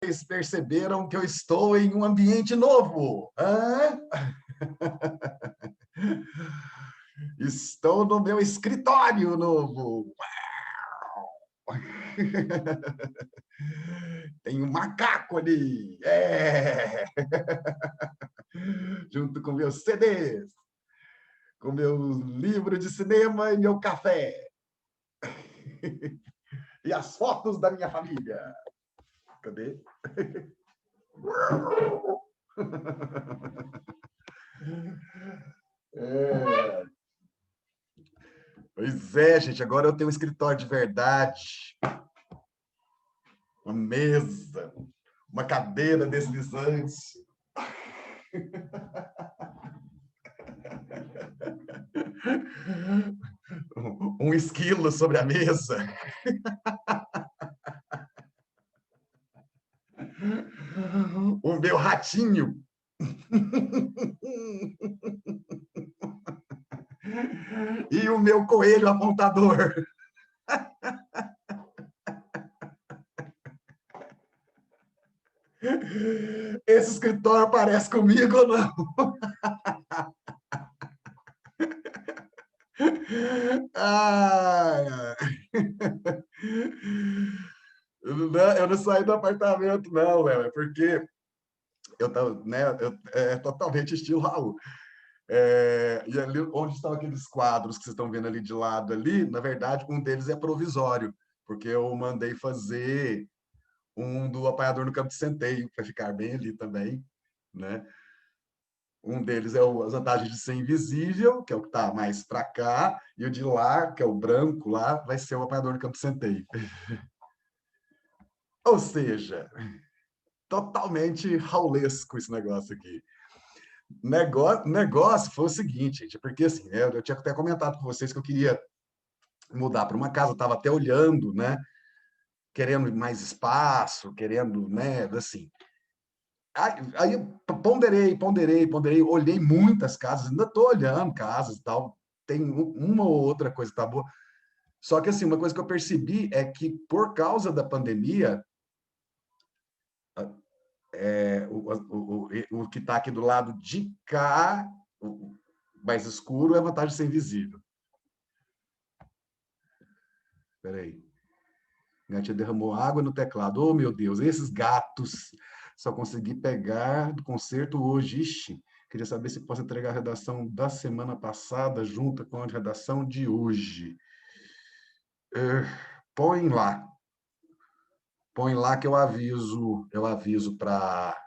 vocês perceberam que eu estou em um ambiente novo? Hã? Estou no meu escritório novo. Tem um macaco ali. É. Junto com meus CDs, com meu livro de cinema e meu café. E as fotos da minha família. Cadê? É. Pois é, gente, agora eu tenho um escritório de verdade. Uma mesa, uma cadeira deslizante. Um esquilo sobre a mesa. O meu ratinho. E o meu coelho apontador. Esse escritório parece comigo ou não? Ah, eu não saí do apartamento, não, Léo, é porque eu tava, né, é totalmente estilo Raul. E ali onde estão aqueles quadros que vocês estão vendo ali de lado ali, na verdade, um deles é provisório, porque eu mandei fazer um do apanhador no campo de centeio, para ficar bem ali também, né? Um deles é as vantagens de ser invisível, que é o que está mais para cá, e o de lá, que é o branco lá, vai ser o apanhador no campo de centeio. Ou seja, totalmente raulesco esse negócio aqui. Negócio foi o seguinte, gente, porque assim, eu tinha até comentado com vocês que eu queria mudar para uma casa, eu estava até olhando, né? Querendo mais espaço, querendo, né? Assim. Aí eu ponderei, olhei muitas casas, ainda estou olhando casas e tal, tem uma ou outra coisa que tá boa. Só que assim, uma coisa que eu percebi é que por causa da pandemia, o que está aqui do lado de cá, o mais escuro, é a vantagem de ser invisível. Espera aí. Gatinha derramou água no teclado. Oh, meu Deus, esses gatos. Só consegui pegar do concerto hoje. Ixi, queria saber se posso entregar a redação da semana passada junto com a redação de hoje. Põe lá. Põe lá que eu aviso para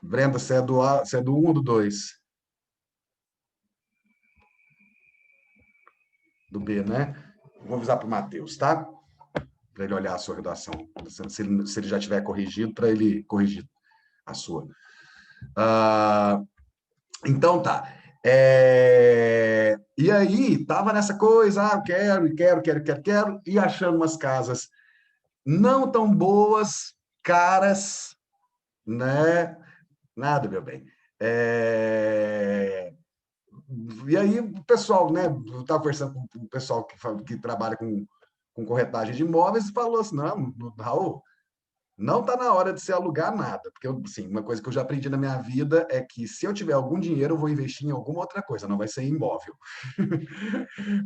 Brenda, você é do 1 ou do 2? Do B, né? Vou avisar para o Matheus, tá? Para ele olhar a sua redação. Se ele já tiver corrigido, para ele corrigir a sua. Então tá. E aí, tava nessa coisa, quero, e achando umas casas não tão boas, caras, né? Nada, meu bem. E aí, o pessoal, né? Eu estava conversando com o pessoal que trabalha com corretagem de imóveis e falou assim: não, Raul, não está na hora de se alugar nada, porque assim, uma coisa que eu já aprendi na minha vida é que se eu tiver algum dinheiro, eu vou investir em alguma outra coisa, não vai ser imóvel.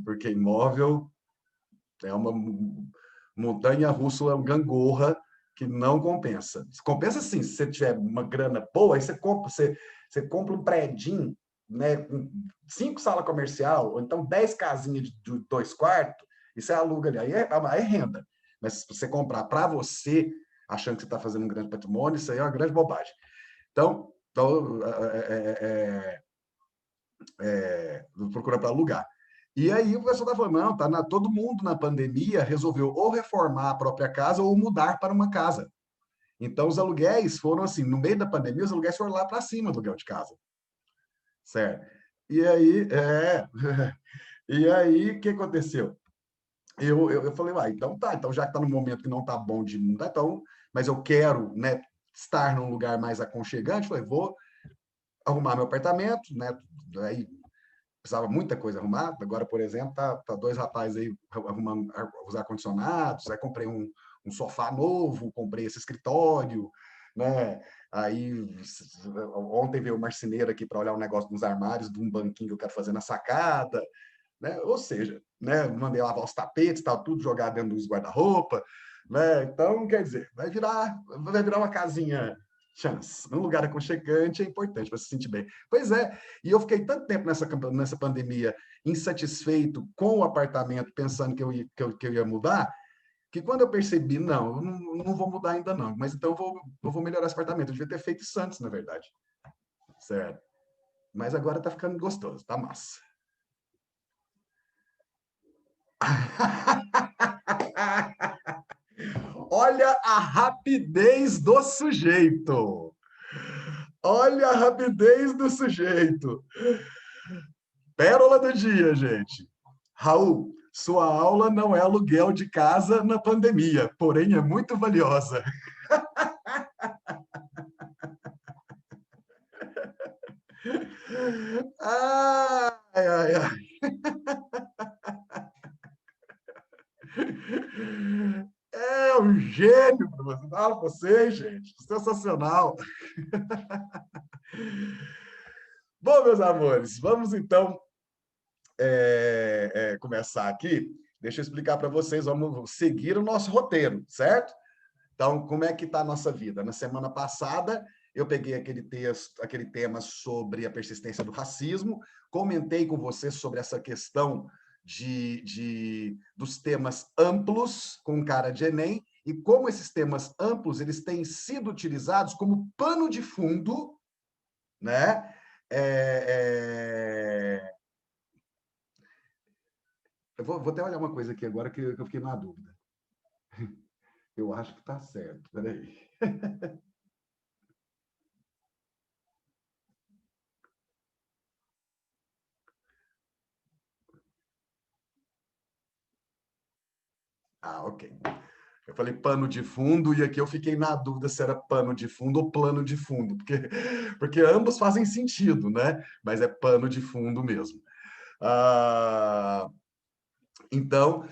Porque imóvel é uma montanha russa, é uma gangorra que não compensa. Compensa sim, se você tiver uma grana boa, aí você compra um prédio, né, com 5 salas comercial, ou então 10 casinhas de 2 quartos, e você aluga ali, aí é renda. Mas se você comprar para você, achando que você está fazendo um grande patrimônio, isso aí é uma grande bobagem. Então procura para alugar. E aí o pessoal está falando, não, todo mundo na pandemia resolveu ou reformar a própria casa ou mudar para uma casa. Então os aluguéis foram assim, no meio da pandemia, os aluguéis foram lá para cima do aluguel de casa. Certo? E aí, e aí, o que aconteceu? Eu falei, então tá, então já que está no momento que não está bom de mudar, então, mas eu quero, né, estar num lugar mais aconchegante, falei, vou arrumar meu apartamento, né? Aí precisava muita coisa arrumada. Agora, por exemplo, tá dois rapazes aí arrumando os ar-condicionados, aí comprei um sofá novo, comprei esse escritório, né? Aí, ontem veio o marceneiro aqui para olhar um negócio nos armários de um banquinho que eu quero fazer na sacada, né? Ou seja, né? Mandei lavar os tapetes, tá tudo jogado dentro dos guarda-roupa, né? Então, quer dizer, vai virar uma casinha chance. Um lugar aconchegante é importante para se sentir bem. Pois é, e eu fiquei tanto tempo nessa pandemia insatisfeito com o apartamento, pensando que eu ia mudar, que quando eu percebi, não, eu não vou mudar ainda não, mas então eu vou melhorar esse apartamento. Eu devia ter feito isso antes, na verdade. Certo. Mas agora tá ficando gostoso, tá massa. Olha a rapidez do sujeito. Olha a rapidez do sujeito. Pérola do dia, gente. Raul, sua aula não é aluguel de casa na pandemia, porém é muito valiosa. Ai, ai, ai. É um gênio, professor. Você, gente. Sensacional. Bom, meus amores, vamos então começar aqui. Deixa eu explicar para vocês, vamos seguir o nosso roteiro, certo? Então, como é que está a nossa vida? Na semana passada, eu peguei aquele texto, aquele tema sobre a persistência do racismo, comentei com você sobre essa questão dos temas amplos com cara de Enem e como esses temas amplos eles têm sido utilizados como pano de fundo, né? É, é... Eu vou até olhar uma coisa aqui agora que eu fiquei na dúvida. Eu acho que está certo. Peraí. Ah, ok. Eu falei pano de fundo e aqui eu fiquei na dúvida se era pano de fundo ou plano de fundo, porque ambos fazem sentido, né? Mas é pano de fundo mesmo. Ah, então,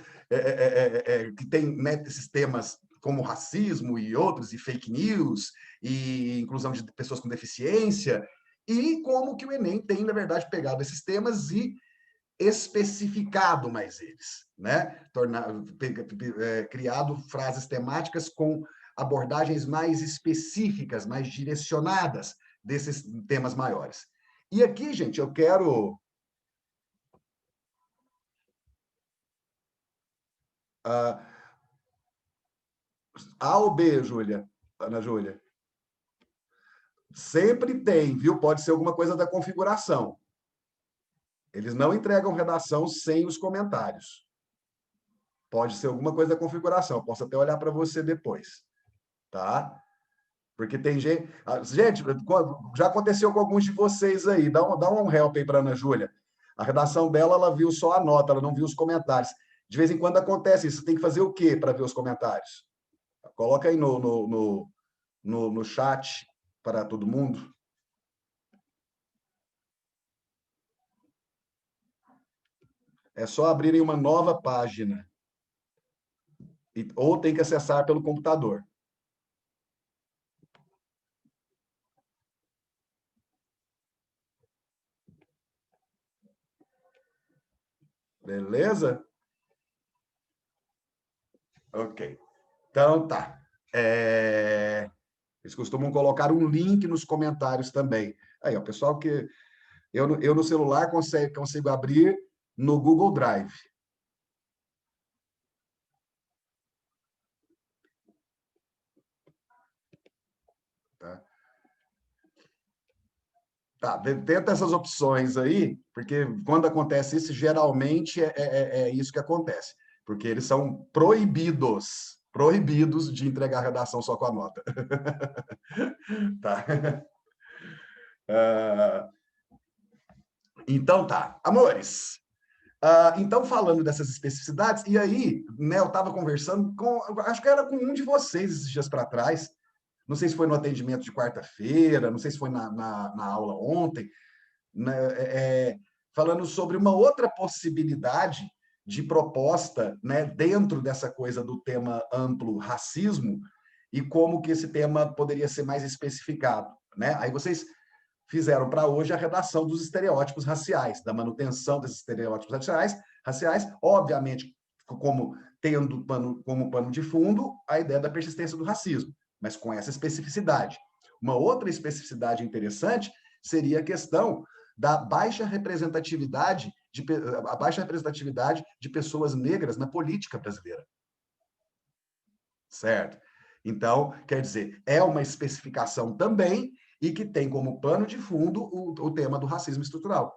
que tem, né, esses temas como racismo e outros, e fake news, e inclusão de pessoas com deficiência, e como que o Enem tem, na verdade, pegado esses temas e especificado mais eles, né? Criado frases temáticas com abordagens mais específicas, mais direcionadas desses temas maiores. E aqui, gente, eu quero... A ou B, Júlia? Ana Júlia? Sempre tem, viu? Pode ser alguma coisa da configuração. Eles não entregam redação sem os comentários. Pode ser alguma coisa da configuração. Eu posso até olhar para você depois, tá? Porque tem gente. Gente, já aconteceu com alguns de vocês aí. Dá um help aí para Ana Júlia. A redação dela, ela viu só a nota, ela não viu os comentários. De vez em quando acontece isso. Você tem que fazer o quê para ver os comentários? Coloca aí no chat para todo mundo. É só abrirem uma nova página. Ou tem que acessar pelo computador. Beleza? Ok. Então tá. Eles costumam colocar um link nos comentários também. Aí, o pessoal que eu no celular consigo abrir no Google Drive. Tá? Tá, tenta essas opções aí, porque quando acontece isso, geralmente é isso que acontece, porque eles são proibidos de entregar a redação só com a nota. Tá? Ah, então tá, amores. Então, falando dessas especificidades, e aí, né, eu estava conversando acho que era com um de vocês esses dias para trás, não sei se foi no atendimento de quarta-feira, não sei se foi na aula ontem, né, falando sobre uma outra possibilidade de proposta, né, dentro dessa coisa do tema amplo racismo e como que esse tema poderia ser mais especificado, né? Aí vocês fizeram para hoje a redação dos estereótipos raciais, da manutenção desses estereótipos raciais, obviamente, como tendo como pano de fundo a ideia da persistência do racismo, mas com essa especificidade. Uma outra especificidade interessante seria a questão da baixa representatividade de pessoas negras na política brasileira. Certo? Então, quer dizer, é uma especificação também e que tem como pano de fundo o tema do racismo estrutural.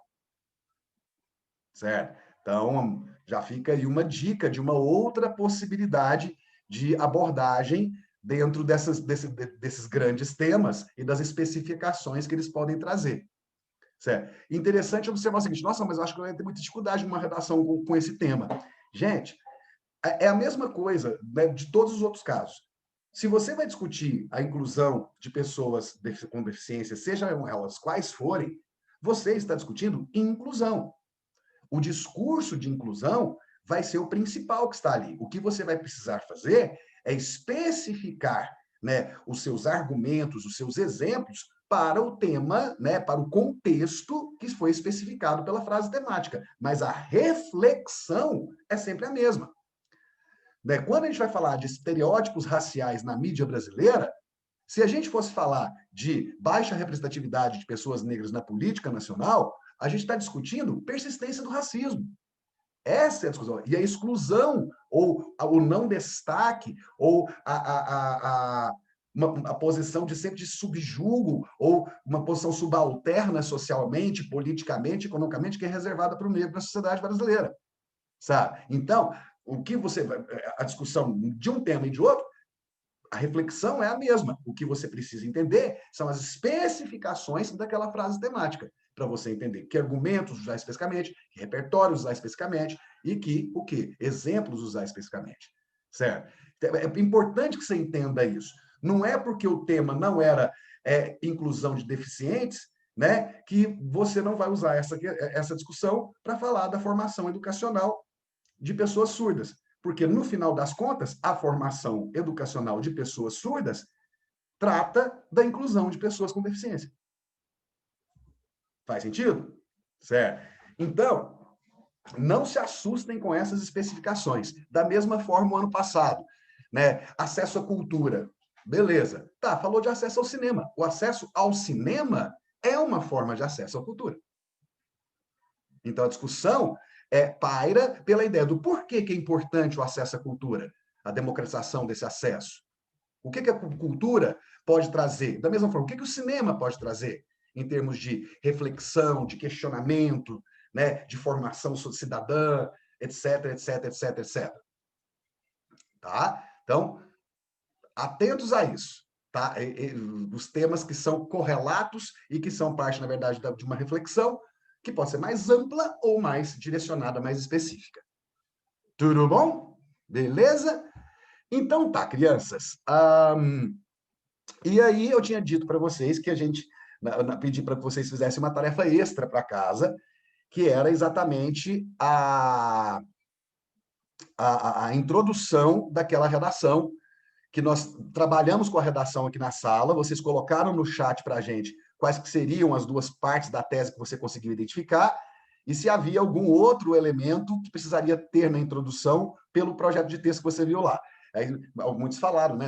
Certo? Então, já fica aí uma dica de uma outra possibilidade de abordagem dentro desses grandes temas e das especificações que eles podem trazer. Certo? Interessante observar o seguinte, nossa, mas eu acho que eu ia ter muita dificuldade numa redação com esse tema. Gente, é a mesma coisa, né, de todos os outros casos. Se você vai discutir a inclusão de pessoas com deficiência, sejam elas quais forem, você está discutindo inclusão. O discurso de inclusão vai ser o principal que está ali. O que você vai precisar fazer é especificar, né, os seus argumentos, os seus exemplos para o tema, né, para o contexto que foi especificado pela frase temática. Mas a reflexão é sempre a mesma. Né? Quando a gente vai falar de estereótipos raciais na mídia brasileira, se a gente fosse falar de baixa representatividade de pessoas negras na política nacional, a gente está discutindo persistência do racismo. Essa é a discussão. E a exclusão, ou o não destaque, ou a posição de sempre de subjugo, ou uma posição subalterna socialmente, politicamente, economicamente, que é reservada para o negro na sociedade brasileira. Sabe? Então, o que você a discussão de um tema e de outro, a reflexão é a mesma. O que você precisa entender são as especificações daquela frase temática, para você entender que argumentos usar especificamente, que repertórios usar especificamente e que o quê? Exemplos usar especificamente. Certo? É importante que você entenda isso. Não é porque o tema não era inclusão de deficientes, né, que você não vai usar essa discussão para falar da formação educacional de pessoas surdas. Porque, no final das contas, a formação educacional de pessoas surdas trata da inclusão de pessoas com deficiência. Faz sentido? Certo? Então, não se assustem com essas especificações. Da mesma forma, o ano passado, né? Acesso à cultura. Beleza. Tá, falou de acesso ao cinema. O acesso ao cinema é uma forma de acesso à cultura. Então, a discussão paira pela ideia do porquê que é importante o acesso à cultura, a democratização desse acesso. O que a cultura pode trazer? Da mesma forma, o que o cinema pode trazer em termos de reflexão, de questionamento, né, de formação cidadã, etc, etc, etc, etc. Tá? Então, atentos a isso. Tá? Os temas que são correlatos e que são parte, na verdade, de uma reflexão que pode ser mais ampla ou mais direcionada, mais específica. Tudo bom? Beleza? Então tá, crianças. E aí eu tinha dito para vocês que a gente pedi para que vocês fizessem uma tarefa extra para casa, que era exatamente a introdução daquela redação, que nós trabalhamos com a redação aqui na sala, vocês colocaram no chat para a gente quais que seriam as duas partes da tese que você conseguiu identificar, e se havia algum outro elemento que precisaria ter na introdução pelo projeto de texto que você viu lá. Aí, muitos falaram, né?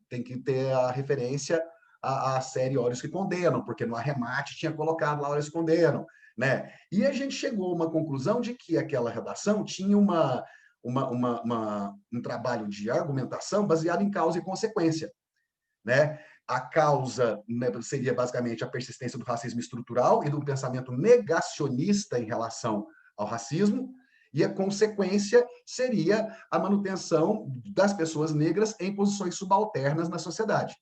Tem que ter a referência à série Olhos que Condenam, porque no arremate tinha colocado lá Olhos que Condenam, né? E a gente chegou a uma conclusão de que aquela redação tinha um trabalho de argumentação baseado em causa e consequência, né? A causa, né, seria basicamente a persistência do racismo estrutural e do pensamento negacionista em relação ao racismo, e a consequência seria a manutenção das pessoas negras em posições subalternas na sociedade.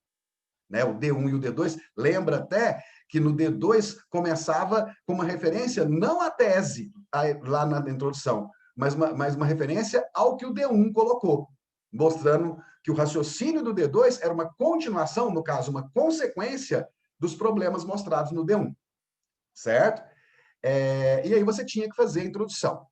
Né? O D1 e o D2, lembra até que no D2 começava com uma referência não à tese, lá na introdução, mas uma referência ao que o D1 colocou, mostrando que o raciocínio do D2 era uma continuação, no caso, uma consequência dos problemas mostrados no D1, certo? E aí você tinha que fazer a introdução.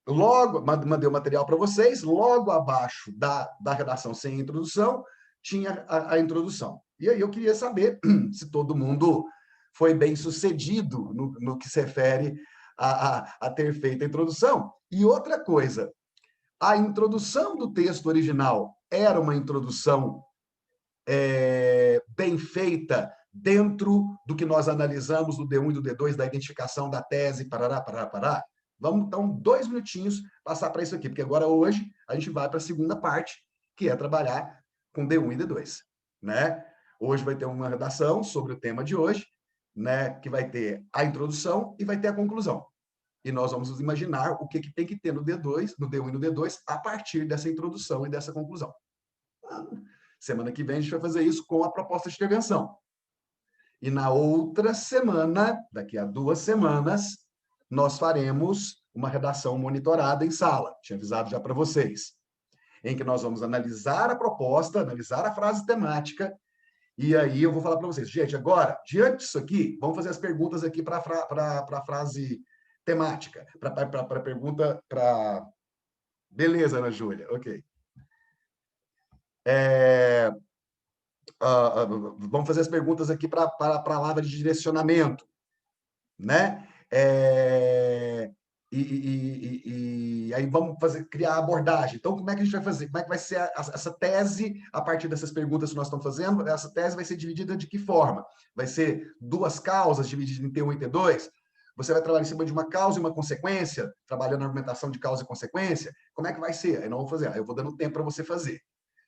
logo, mandei o material para vocês, logo abaixo da redação sem introdução, tinha a introdução. E aí eu queria saber se todo mundo foi bem sucedido no que se refere a ter feito a introdução. E outra coisa, a introdução do texto original era uma introdução bem feita dentro do que nós analisamos do D1 e do D2, da identificação da tese, parará, parará, parará. Vamos, então, 2 minutinhos passar para isso aqui, porque agora, hoje, a gente vai para a segunda parte, que é trabalhar com D1 e D2. Né? Hoje vai ter uma redação sobre o tema de hoje, né, que vai ter a introdução e vai ter a conclusão. E nós vamos imaginar o que tem que ter no D2, no D1 e no D2, a partir dessa introdução e dessa conclusão. Semana que vem a gente vai fazer isso com a proposta de intervenção. E na outra semana, daqui a 2 semanas, nós faremos uma redação monitorada em sala. Tinha avisado já para vocês. Em que nós vamos analisar a proposta, analisar a frase temática, e aí eu vou falar para vocês, gente, agora, diante disso aqui, vamos fazer as perguntas aqui para a frase temática, para a pergunta, para... Beleza, Ana Júlia, ok. Vamos fazer as perguntas aqui para a palavra de direcionamento, né? E aí vamos criar a abordagem. Então, como é que a gente vai fazer? Como é que vai ser essa tese a partir dessas perguntas que nós estamos fazendo? Essa tese vai ser dividida de que forma? Vai ser 2 causas divididas em T1 e T2? Você vai trabalhar em cima de uma causa e uma consequência, trabalhando na argumentação de causa e consequência? Como é que vai ser? Aí não vou fazer. Aí eu vou dando tempo para você fazer,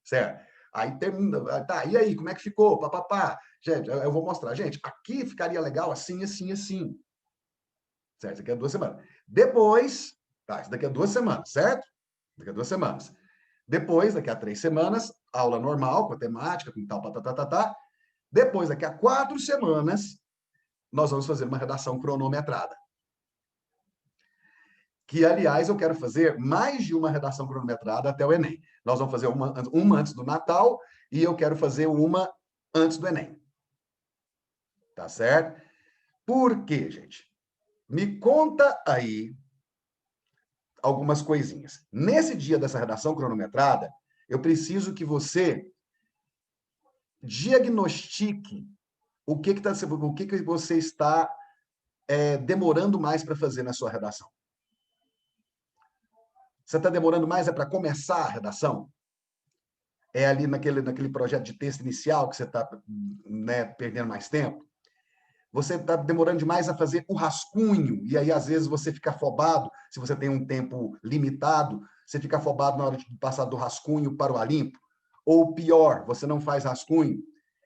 certo? Aí termina, tá, e aí, como é que ficou? Papapá. Gente, eu vou mostrar. Gente, aqui ficaria legal assim, assim, assim. Certo? Isso daqui a 2 semanas. Depois, tá, isso daqui a 2 semanas, certo? Daqui a 2 semanas. Depois, daqui a 3 semanas, aula normal, com a temática, com tal, tá. Depois, daqui a 4 semanas, nós vamos fazer uma redação cronometrada. Que, aliás, eu quero fazer mais de uma redação cronometrada até o Enem. Nós vamos fazer uma antes do Natal e eu quero fazer uma antes do Enem. Tá certo? Por quê, gente? Me conta aí algumas coisinhas. Nesse dia dessa redação cronometrada, eu preciso que você diagnostique o que você está demorando mais para fazer na sua redação. Você está demorando mais para começar a redação? É ali naquele projeto de texto inicial que você está, né, perdendo mais tempo? Você está demorando demais a fazer o rascunho, e aí, às vezes, você fica afobado, se você tem um tempo limitado, você fica afobado na hora de passar do rascunho para o Alimpo. Ou pior, você não faz rascunho.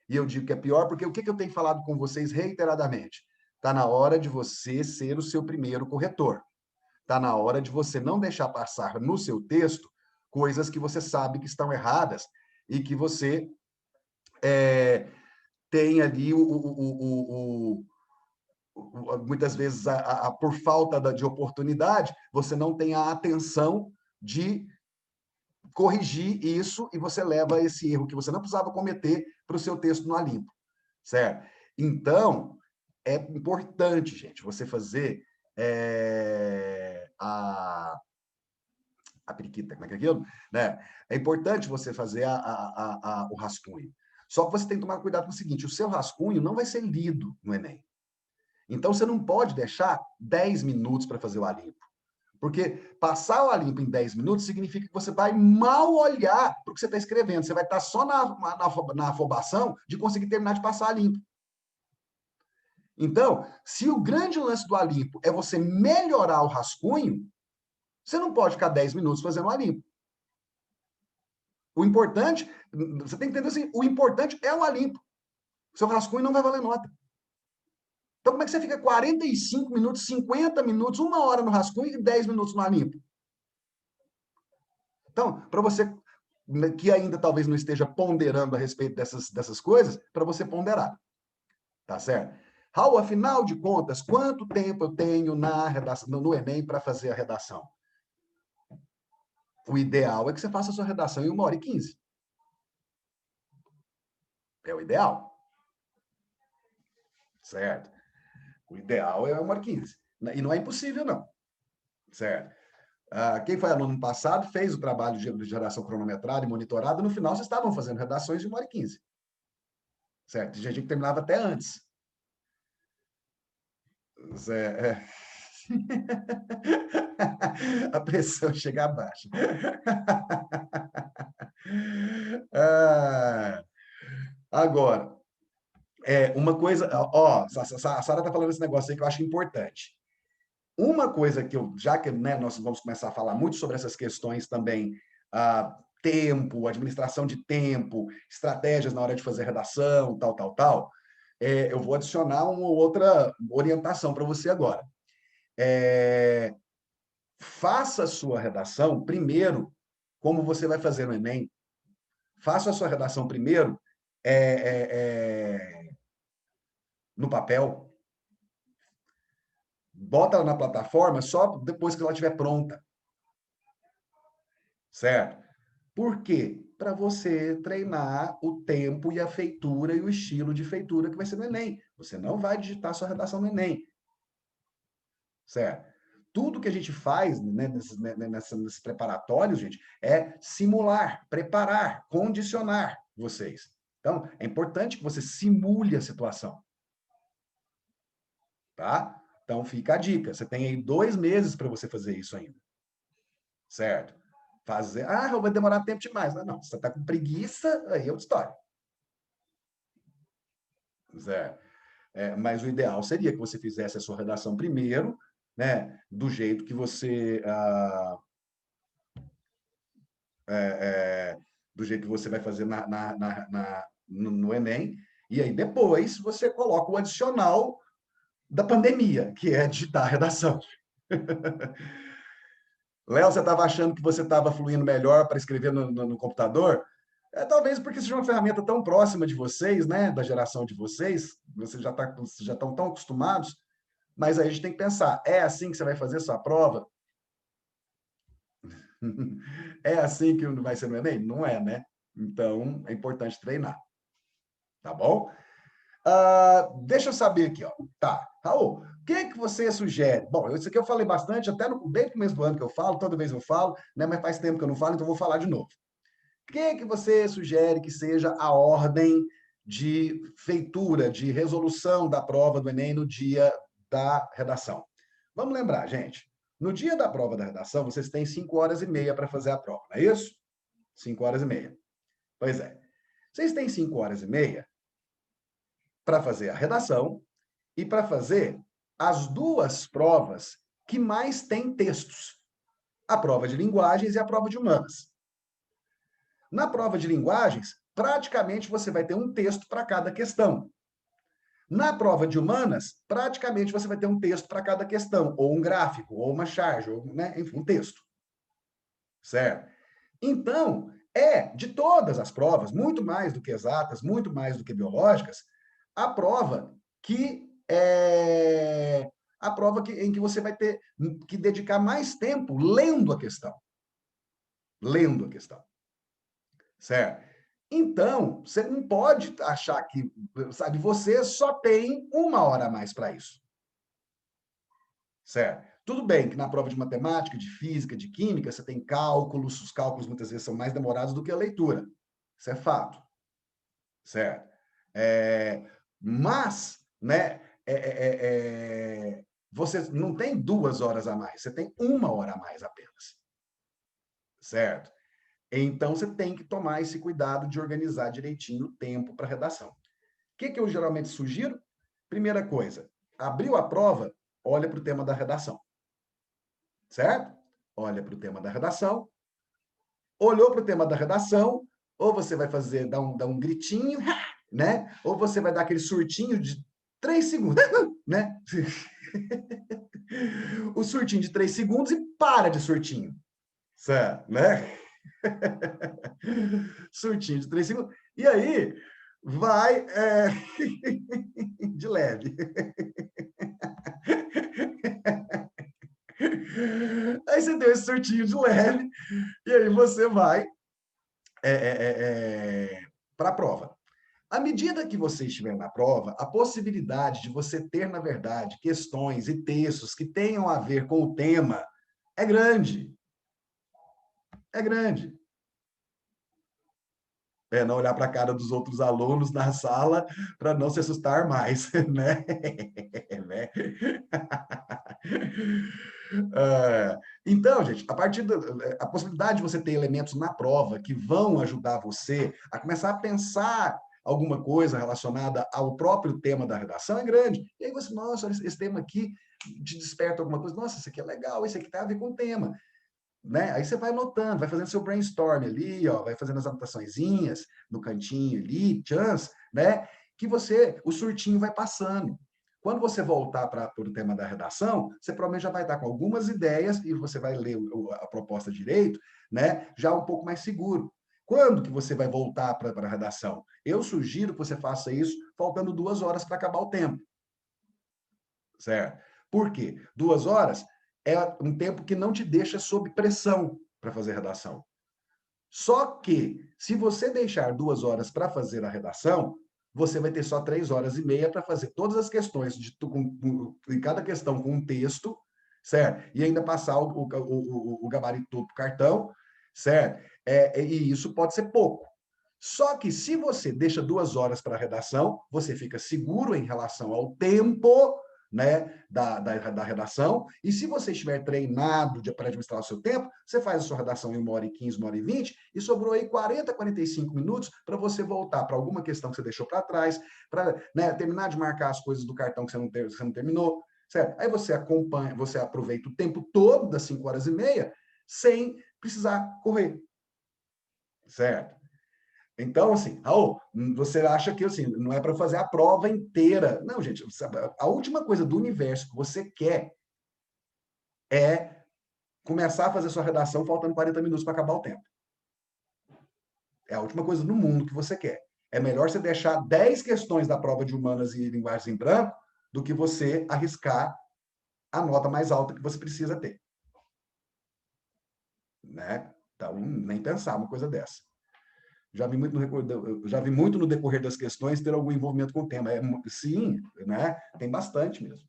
E eu digo que é pior porque o que eu tenho falado com vocês reiteradamente? Está na hora de você ser o seu primeiro corretor. Está na hora de você não deixar passar no seu texto coisas que você sabe que estão erradas e que você tem ali muitas vezes, por falta de oportunidade, você não tem a atenção de corrigir isso e você leva esse erro que você não precisava cometer para o seu texto no Alimpo, certo? Então, é importante, gente, você fazer a periquita, como é que é aquilo? Né? É importante você fazer o rascunho. Só que você tem que tomar cuidado com o seguinte, o seu rascunho não vai ser lido no Enem. Então, você não pode deixar 10 minutos para fazer o Alimpo. Porque passar o Alimpo em 10 minutos significa que você vai mal olhar para o que você está escrevendo. Você vai estar só na afobação de conseguir terminar de passar Alimpo. Então, se o grande lance do Alimpo é você melhorar o rascunho, você não pode ficar 10 minutos fazendo o Alimpo. O importante, você tem que entender assim, o importante é o Alimpo. Seu rascunho não vai valer nota. Então, como é que você fica 45 minutos, 50 minutos, 1 hora no rascunho e 10 minutos no Alimpo? Então, para você que ainda talvez não esteja ponderando a respeito dessas coisas, para você ponderar. Tá certo? Raul, afinal de contas, quanto tempo eu tenho na redação, no Enem para fazer a redação? O ideal é que você faça a sua redação em 1h15. É o ideal. Certo? O ideal é 1h15. E não é impossível, não. Certo? Quem foi aluno no passado fez o trabalho de geração cronometrada e monitorada, no final vocês estavam fazendo redações de 1h15. Certo? Tinha gente que terminava até antes. É. A pressão chega abaixo. Agora, uma coisa, ó, a Sara está falando esse negócio aí que eu acho importante. Uma coisa que já que, né, nós vamos começar a falar muito sobre essas questões também, tempo, administração de tempo, estratégias na hora de fazer redação, tal, eu vou adicionar uma outra orientação para você agora. Faça a sua redação primeiro, como você vai fazer no Enem. Faça a sua redação primeiro no papel. Bota ela na plataforma só depois que ela estiver pronta. Certo? Por quê? Para você treinar o tempo e a feitura e o estilo de feitura que vai ser no Enem. Você não vai digitar sua redação no Enem. Certo? Tudo que a gente faz, né, nesses preparatórios, gente, é simular, preparar, condicionar vocês. Então, é importante que você simule a situação. Tá? Então, fica a dica. Você tem aí 2 meses para você fazer isso ainda. Certo? Fazer, vai demorar tempo demais. Não, você está com preguiça, aí é outra história. Certo? Mas o ideal seria que você fizesse a sua redação primeiro, né, do jeito que você do jeito que você vai fazer no Enem, e aí depois você coloca o adicional da pandemia, que é digitar a redação. Léo, você estava achando que você estava fluindo melhor para escrever no computador? Talvez porque seja uma ferramenta tão próxima de vocês, né, da geração de vocês, vocês já estão tão acostumados, mas aí a gente tem que pensar, é assim que você vai fazer sua prova? É assim que vai ser no Enem? Não é, né? Então, é importante treinar. Tá bom? Deixa eu saber aqui, ó. Tá. Raul, o que você sugere? Bom, isso aqui eu falei bastante, até bem no começo do ano que eu falo, toda vez eu falo, né? Mas faz tempo que eu não falo, então eu vou falar de novo. O que você sugere que seja a ordem de feitura, de resolução da prova do Enem no dia da redação? Vamos lembrar, gente. No dia da prova da redação, vocês têm 5h30 para fazer a prova, não é isso? 5h30. Pois é. Vocês têm 5h30 para fazer a redação e para fazer as 2 provas que mais têm textos. A prova de linguagens e a prova de humanas. Na prova de linguagens, praticamente você vai ter um texto para cada questão. Na prova de humanas, praticamente você vai ter um texto para cada questão, ou um gráfico, ou uma charge, ou, né, enfim, um texto. Certo? Então, de todas as provas, muito mais do que exatas, muito mais do que biológicas, a prova em que você vai ter que dedicar mais tempo lendo a questão. Lendo a questão. Certo? Então, você não pode achar que, sabe, você só tem 1 hora a mais para isso. Certo? Tudo bem que na prova de matemática, de física, de química, você tem cálculos, os cálculos muitas vezes são mais demorados do que a leitura. Isso é fato. Certo? Mas, né, você não tem 2 horas a mais, você tem 1 hora a mais apenas. Certo? Então, você tem que tomar esse cuidado de organizar direitinho o tempo para a redação. O que eu geralmente sugiro? Primeira coisa, abriu a prova, olha para o tema da redação. Certo? Olha para o tema da redação. Olhou para o tema da redação, ou você vai dar um gritinho, né? Ou você vai dar aquele surtinho de 3 segundos, né? O surtinho de 3 segundos e para de surtinho. Certo, né? Surtinho de 3 segundos. E aí, vai de leve. Aí você deu esse surtinho de leve, e aí você vai para a prova. À medida que você estiver na prova, a possibilidade de você ter, na verdade, questões e textos que tenham a ver com o tema é grande. É grande. É não olhar para a cara dos outros alunos na sala para não se assustar mais, né? Né? Então, gente, a partir da possibilidade de você ter elementos na prova que vão ajudar você a começar a pensar alguma coisa relacionada ao próprio tema da redação é grande. E aí você, nossa, esse tema aqui te desperta alguma coisa. Nossa, isso aqui é legal, isso aqui tem a ver com o tema. Né? Aí você vai anotando, vai fazendo seu brainstorm ali, ó, vai fazendo as anotaçõezinhas no cantinho ali, chance, né? Que você, o surtinho vai passando. Quando você voltar para o tema da redação, você provavelmente já vai estar com algumas ideias e você vai ler a proposta direito, né? Já um pouco mais seguro. Quando que você vai voltar para a redação? Eu sugiro que você faça isso faltando 2 horas para acabar o tempo, certo? Por quê? 2 horas é um tempo que não te deixa sob pressão para fazer redação. Só que, se você deixar 2 horas para fazer a redação, você vai ter só 3 horas e meia para fazer todas as questões, em cada questão com um texto, certo? E ainda passar o gabarito todo para o cartão, certo? E isso pode ser pouco. Só que se você deixa 2 horas para a redação, você fica seguro em relação ao tempo, né, da redação, e se você estiver treinado para administrar o seu tempo, você faz a sua redação em 1h15, 1h20, e sobrou aí 40, 45 minutos para você voltar para alguma questão que você deixou para trás, para, né, terminar de marcar as coisas do cartão que você não terminou, certo? Aí você acompanha, você aproveita o tempo todo das 5 horas e meia sem precisar correr, certo? Então, assim, Raul, você acha que assim, não é para fazer a prova inteira. Não, gente, a última coisa do universo que você quer é começar a fazer sua redação faltando 40 minutos para acabar o tempo. É a última coisa do mundo que você quer. É melhor você deixar 10 questões da prova de humanas e linguagens em branco do que você arriscar a nota mais alta que você precisa ter. Né? Então, nem pensar uma coisa dessa. Já vi muito no decorrer das questões ter algum envolvimento com o tema. Sim, né? Tem bastante mesmo.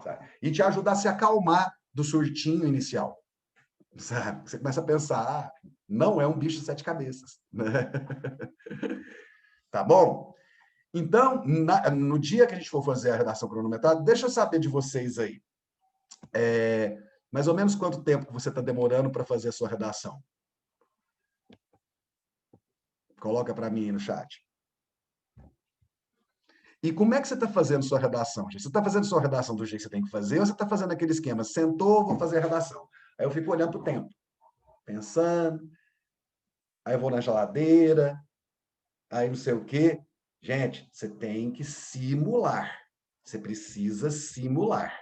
Sabe? E te ajuda a se acalmar do surtinho inicial. Sabe? Você começa a pensar, não é um bicho de 7 cabeças. Né? Tá bom? Então, no dia que a gente for fazer a redação cronometrada, deixa eu saber de vocês aí. Mais ou menos quanto tempo que você está demorando para fazer a sua redação? Coloca para mim aí no chat. E como é que você está fazendo sua redação, gente? Você está fazendo sua redação do jeito que você tem que fazer ou você está fazendo aquele esquema? Sentou, vou fazer a redação. Aí eu fico olhando para o tempo, pensando, aí eu vou na geladeira, aí não sei o quê. Gente, você tem que simular. Você precisa simular.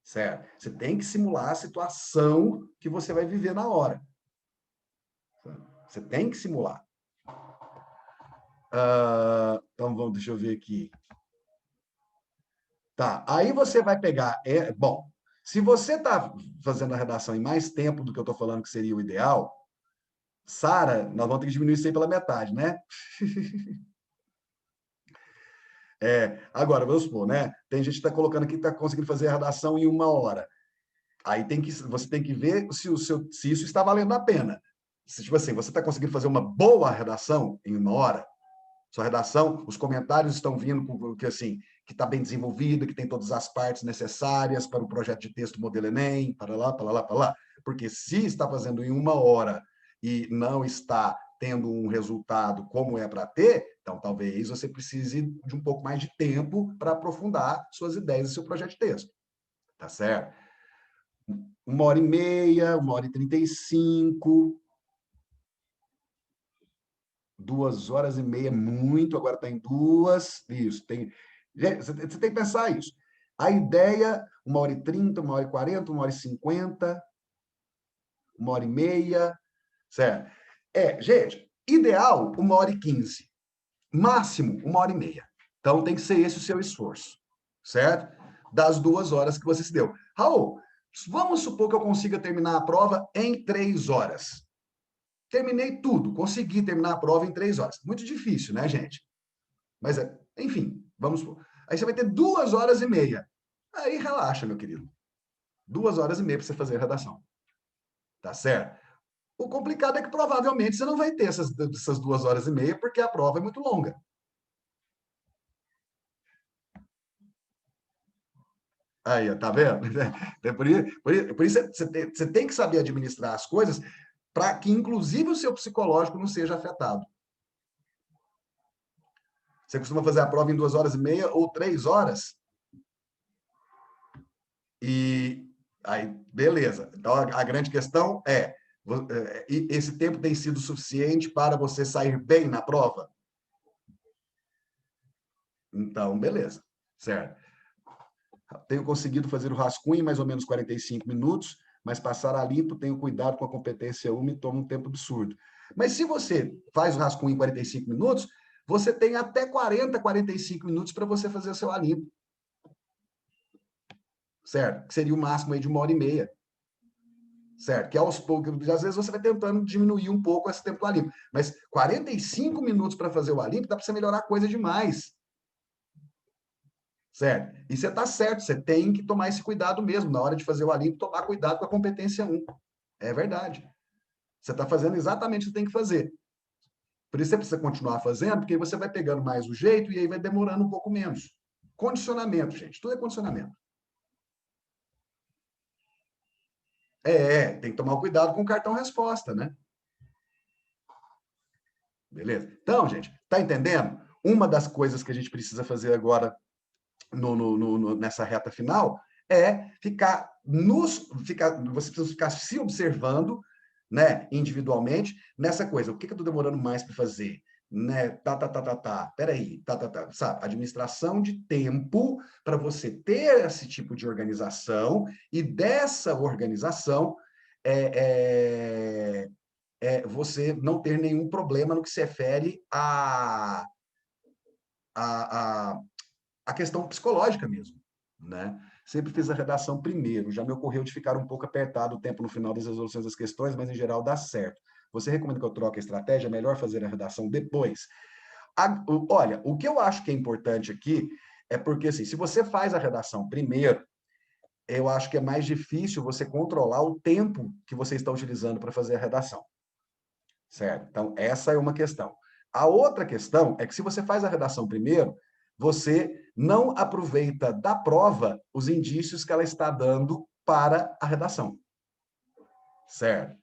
Certo? Você tem que simular a situação que você vai viver na hora. Você tem que simular. Então, deixa eu ver aqui. Tá, aí você vai pegar. Bom, se você está fazendo a redação em mais tempo do que eu estou falando que seria o ideal, Sara, nós vamos ter que diminuir isso aí pela metade, né? Agora, vamos supor, né? Tem gente que está colocando aqui que está conseguindo fazer a redação em 1 hora. Aí você tem que ver se isso está valendo a pena. Se, tipo assim, você está conseguindo fazer uma boa redação em 1 hora, sua redação, os comentários estão vindo com que assim, que está bem desenvolvida, que tem todas as partes necessárias para o projeto de texto modelo Enem, para lá, para lá, para lá. Porque se está fazendo em 1 hora e não está tendo um resultado como é para ter, então talvez você precise de um pouco mais de tempo para aprofundar suas ideias e seu projeto de texto. Tá certo? 1h30, 1h35, 2 horas e meia, muito, agora está em 2. Isso, tem. Você tem que pensar isso. A ideia, 1h30, 1h40, 1h50, 1h30, certo? Gente, ideal, 1h15. Máximo, 1h30. Então, tem que ser esse o seu esforço, certo? Das 2 horas que você se deu. Raul, vamos supor que eu consiga terminar a prova em 3 horas. Terminei tudo, consegui terminar a prova em 3 horas. Muito difícil, né, gente? Mas, enfim, vamos. Aí você vai ter 2 horas e meia. Aí relaxa, meu querido. 2 horas e meia para você fazer a redação. Tá certo? O complicado é que provavelmente você não vai ter essas 2 horas e meia, porque a prova é muito longa. Aí, ó, tá vendo? É por isso você tem que saber administrar as coisas para que, inclusive, o seu psicológico não seja afetado. Você costuma fazer a prova em 2 horas e meia ou 3 horas, e aí, beleza. Então, a grande questão é, esse tempo tem sido suficiente para você sair bem na prova? Então, beleza. Certo. Tenho conseguido fazer o rascunho em mais ou menos 45 minutos, mas passar a limpo, tenho cuidado com a competência 1 e toma um tempo absurdo. Mas se você faz o rascunho em 45 minutos, você tem até 40, 45 minutos para você fazer o seu a limpo, certo? Que seria o máximo aí de 1 hora e meia, certo? Que aos poucos, às vezes você vai tentando diminuir um pouco esse tempo do a limpo, mas 45 minutos para fazer o a limpo dá para você melhorar coisa demais. Certo? E você está certo, você tem que tomar esse cuidado mesmo, na hora de fazer o Alimpo, tomar cuidado com a competência 1. É verdade. Você está fazendo exatamente o que você tem que fazer. Por isso você precisa continuar fazendo, porque aí você vai pegando mais o jeito e aí vai demorando um pouco menos. Condicionamento, gente, tudo é condicionamento. Tem que tomar cuidado com o cartão resposta, né? Beleza? Então, gente, tá entendendo? Uma das coisas que a gente precisa fazer agora nessa reta final é você precisa ficar se observando, né, individualmente, nessa coisa. O que eu estou demorando mais para fazer? Né? Peraí, sabe? Administração de tempo para você ter esse tipo de organização, e dessa organização é, você não ter nenhum problema no que se refere a a questão psicológica mesmo, né? Sempre fiz a redação primeiro, já me ocorreu de ficar um pouco apertado o tempo no final das resoluções das questões, mas em geral dá certo. Você recomenda que eu troque a estratégia? É melhor fazer a redação depois? Olha, o que eu acho que é importante aqui é porque, assim, se você faz a redação primeiro, eu acho que é mais difícil você controlar o tempo que você está utilizando para fazer a redação, certo? Então, essa é uma questão. A outra questão é que se você faz a redação primeiro, você não aproveita da prova os indícios que ela está dando para a redação, certo?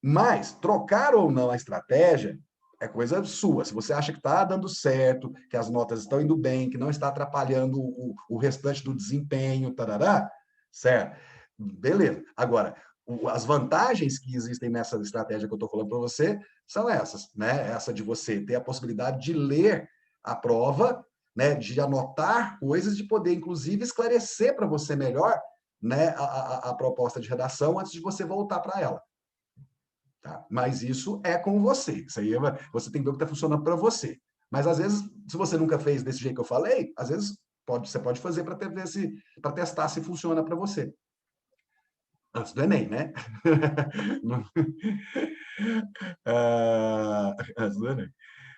Mas trocar ou não a estratégia é coisa sua. Se você acha que está dando certo, que as notas estão indo bem, que não está atrapalhando o restante do desempenho, tarará, certo? Beleza. Agora, as vantagens que existem nessa estratégia que eu estou falando para você são essas, né? Essa de você ter a possibilidade de ler a prova, né? De anotar coisas, de poder, inclusive, esclarecer para você melhor, né? A proposta de redação antes de você voltar para ela. Tá? Mas isso é com você. Isso aí você tem que ver o que está funcionando para você. Mas às vezes, se você nunca fez desse jeito que eu falei, às vezes você pode fazer para testar se funciona para você. Antes do Enem, né? Antes do Enem.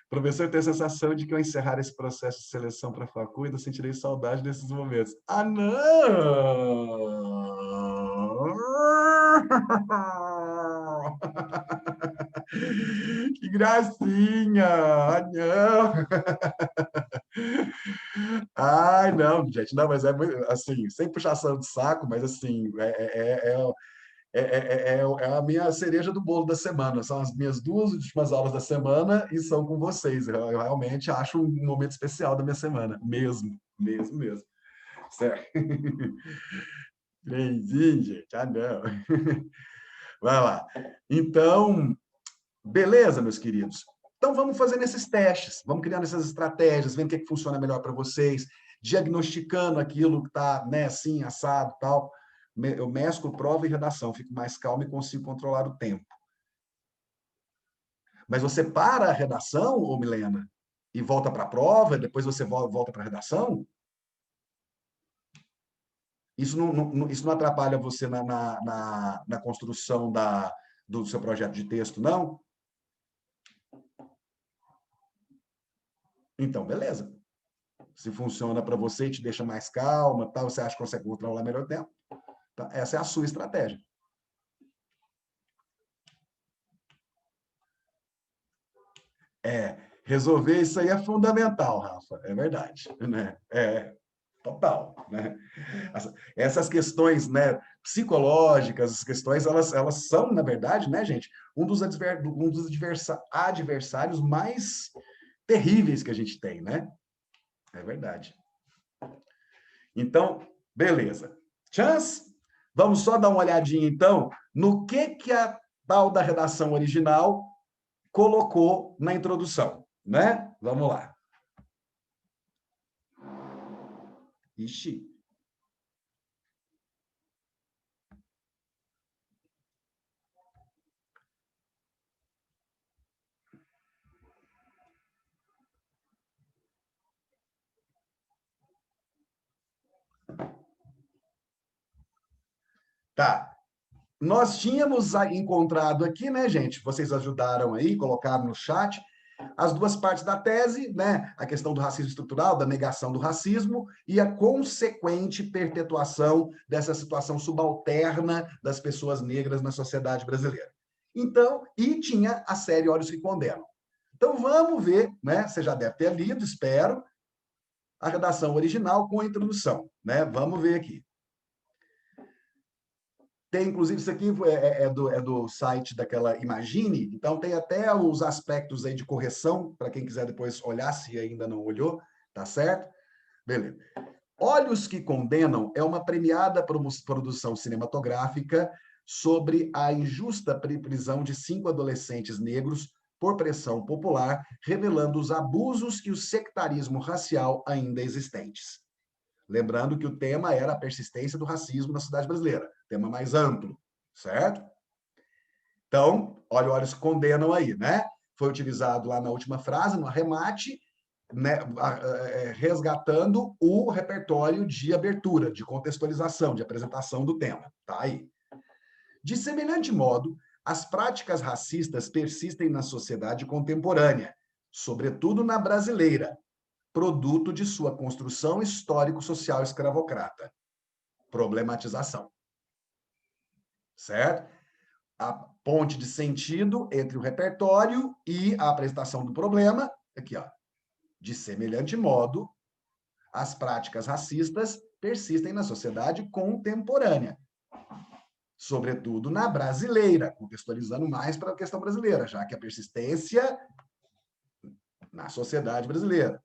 Professor, eu tenho a sensação de que ao encerrar esse processo de seleção para a facul, eu sentirei saudade desses momentos. Ah, não! Que gracinha! Ah, não! Ai, não, gente, não, mas é muito, assim, sem puxação de saco, mas assim, é a minha cereja do bolo da semana. São as minhas 2 últimas aulas da semana e são com vocês. Eu realmente acho um momento especial da minha semana, mesmo, mesmo, mesmo. Certo? Trenzinho, gente, ah, não. Vai lá. Então, beleza, meus queridos? Então, vamos fazendo esses testes, vamos criando essas estratégias, vendo o que, é que funciona melhor para vocês, diagnosticando aquilo que está, né, assim, assado, tal. Eu mesclo prova e redação, fico mais calmo e consigo controlar o tempo. Mas você para a redação, ô Milena, e volta para a prova, depois você volta para a redação, isso não atrapalha você na construção do seu projeto de texto, não? Então, beleza. Se funciona para você e te deixa mais calma, tal, você acha que consegue controlar melhor o tempo, tá? Essa é a sua estratégia. Resolver isso aí é fundamental, Rafa, é verdade, né? Total, né? Essas questões, né, psicológicas, as questões, elas são, na verdade, né, gente, um dos adversários mais terríveis que a gente tem, né? É verdade. Então, beleza. Chance? Vamos só dar uma olhadinha, então, no que a tal da redação original colocou na introdução, né? Vamos lá. Ixi. Tá. Nós tínhamos encontrado aqui, né, gente? Vocês ajudaram aí, colocaram no chat as duas partes da tese, né? A questão do racismo estrutural, da negação do racismo e a consequente perpetuação dessa situação subalterna das pessoas negras na sociedade brasileira. Então, e tinha a série Olhos que Condenam. Então, vamos ver, né? Você já deve ter lido, espero, a redação original com a introdução, né? Vamos ver aqui. Tem, inclusive, isso aqui é do site daquela Imagine, então tem até os aspectos aí de correção, para quem quiser depois olhar, se ainda não olhou, tá certo? Beleza. Olhos que Condenam é uma premiada produção cinematográfica sobre a injusta prisão de 5 adolescentes negros por pressão popular, revelando os abusos e o sectarismo racial ainda existentes. Lembrando que o tema era a persistência do racismo na sociedade brasileira, tema mais amplo, certo? Então, olhos que condenam aí, né? Foi utilizado lá na última frase, no arremate, né, resgatando o repertório de abertura, de contextualização, de apresentação do tema. Tá aí. De semelhante modo, as práticas racistas persistem na sociedade contemporânea, sobretudo na brasileira, produto de sua construção histórico-social escravocrata. Problematização. Certo? A ponte de sentido entre o repertório e a apresentação do problema, aqui, ó. De semelhante modo, as práticas racistas persistem na sociedade contemporânea, sobretudo na brasileira, contextualizando mais para a questão brasileira, já que a persistência na sociedade brasileira.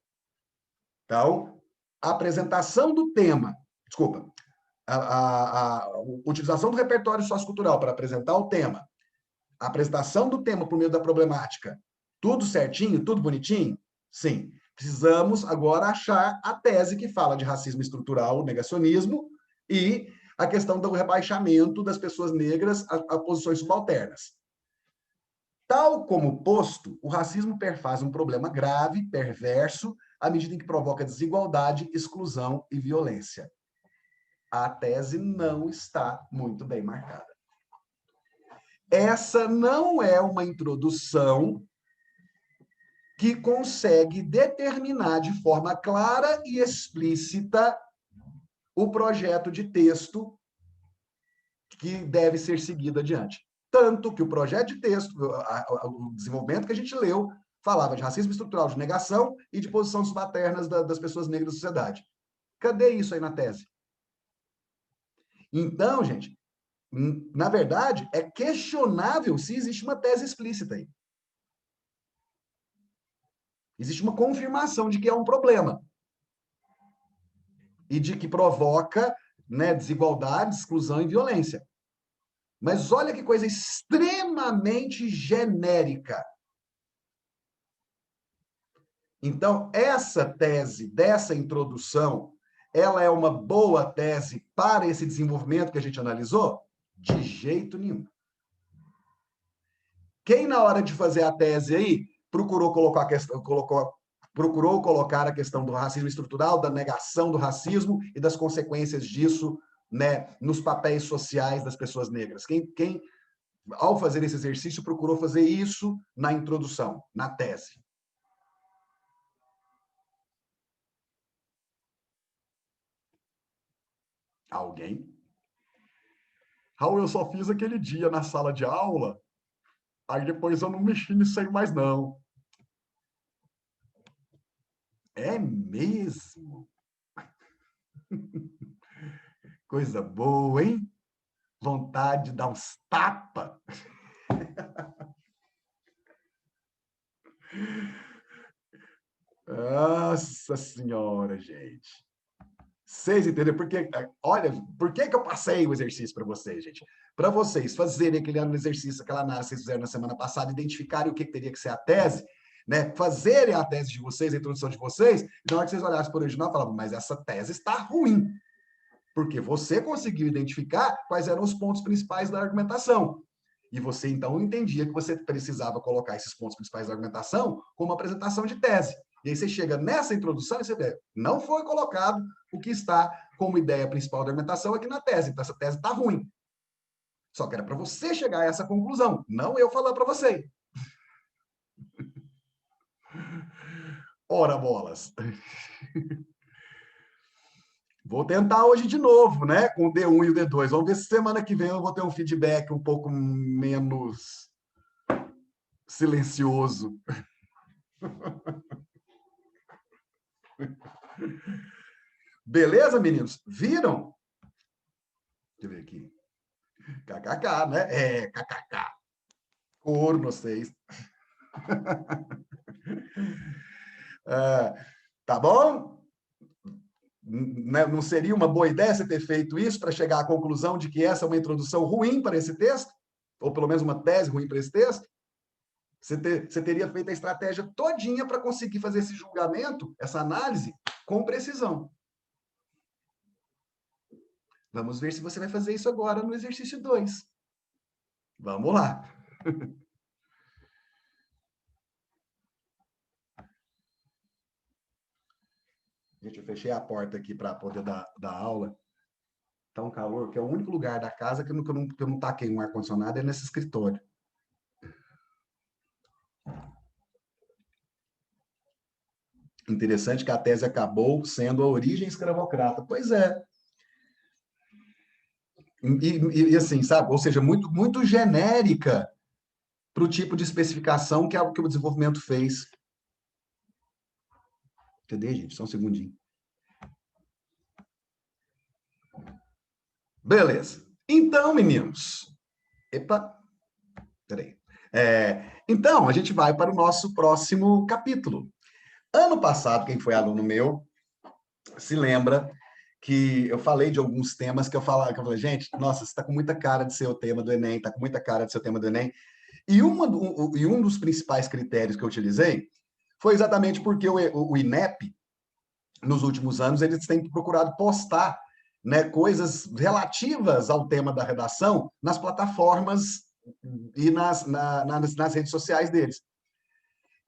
Então, a apresentação do tema, desculpa, a utilização do repertório sociocultural para apresentar o tema, a apresentação do tema por meio da problemática, tudo certinho, tudo bonitinho? Sim. Precisamos agora achar a tese que fala de racismo estrutural, negacionismo, e a questão do rebaixamento das pessoas negras a posições subalternas. Tal como posto, o racismo perfaz um problema grave, perverso, à medida em que provoca desigualdade, exclusão e violência. A tese não está muito bem marcada. Essa não é uma introdução que consegue determinar de forma clara e explícita o projeto de texto que deve ser seguido adiante. Tanto que o projeto de texto, o desenvolvimento que a gente leu, falava de racismo estrutural, de negação e de posições subalternas das pessoas negras da sociedade. Cadê isso aí na tese? Então, gente, na verdade, é questionável se existe uma tese explícita aí. Existe uma confirmação de que é um problema e de que provoca, né, desigualdade, exclusão e violência. Mas olha que coisa extremamente genérica. Então, essa tese, dessa introdução, ela é uma boa tese para esse desenvolvimento que a gente analisou? De jeito nenhum. Quem, na hora de fazer a tese aí, procurou colocar a questão do racismo estrutural, da negação do racismo e das consequências disso, né, nos papéis sociais das pessoas negras? Quem, ao fazer esse exercício, procurou fazer isso na introdução, na tese? Alguém? Raul, eu só fiz aquele dia na sala de aula, aí depois eu não mexi nisso aí mais não. É mesmo? Coisa boa, hein? Vontade de dar uns tapas. Nossa Senhora, gente. Vocês entenderam? Porque, olha, por que eu passei o exercício para vocês, gente? Para vocês fazerem aquele exercício, aquela análise que vocês fizeram na semana passada, identificarem o que teria que ser a tese, né? Fazerem a tese de vocês, a introdução de vocês, e na hora que vocês olhassem para o original, falavam, mas essa tese está ruim. Porque você conseguiu identificar quais eram os pontos principais da argumentação. E você, então, entendia que você precisava colocar esses pontos principais da argumentação como uma apresentação de tese. E aí você chega nessa introdução e você vê, não foi colocado o que está como ideia principal da argumentação aqui na tese. Então, essa tese está ruim. Só que era para você chegar a essa conclusão, não eu falar para você. Ora, bolas. Vou tentar hoje de novo, né? Com o D1 e o D2. Vamos ver se semana que vem eu vou ter um feedback um pouco menos silencioso. Beleza, meninos? Viram? Deixa eu ver aqui. KKK, né? É, KKK. Corno, vocês. Tá bom? Não seria uma boa ideia você ter feito isso para chegar à conclusão de que essa é uma introdução ruim para esse texto? Ou pelo menos uma tese ruim para esse texto? Você teria feito a estratégia todinha para conseguir fazer esse julgamento, essa análise, com precisão. Vamos ver se você vai fazer isso agora no exercício 2. Vamos lá. Gente, eu fechei a porta aqui para poder dar aula. Tá um calor, que é o único lugar da casa que eu não taquei um ar-condicionado, é nesse escritório. Interessante que a tese acabou sendo a origem escravocrata. Pois é. E assim, sabe? Ou seja, muito, muito genérica para o tipo de especificação que o desenvolvimento fez. Entendeu, gente? Só um segundinho. Beleza. Então, meninos. Epa, peraí. Então, a gente vai para o nosso próximo capítulo. Ano passado, quem foi aluno meu se lembra que eu falei de alguns temas que eu falei, gente, nossa, você está com muita cara de ser o tema do Enem, está com muita cara de ser o tema do Enem. E um dos principais critérios que eu utilizei foi exatamente porque o INEP, nos últimos anos, eles têm procurado postar, né, coisas relativas ao tema da redação nas plataformas e nas redes sociais deles.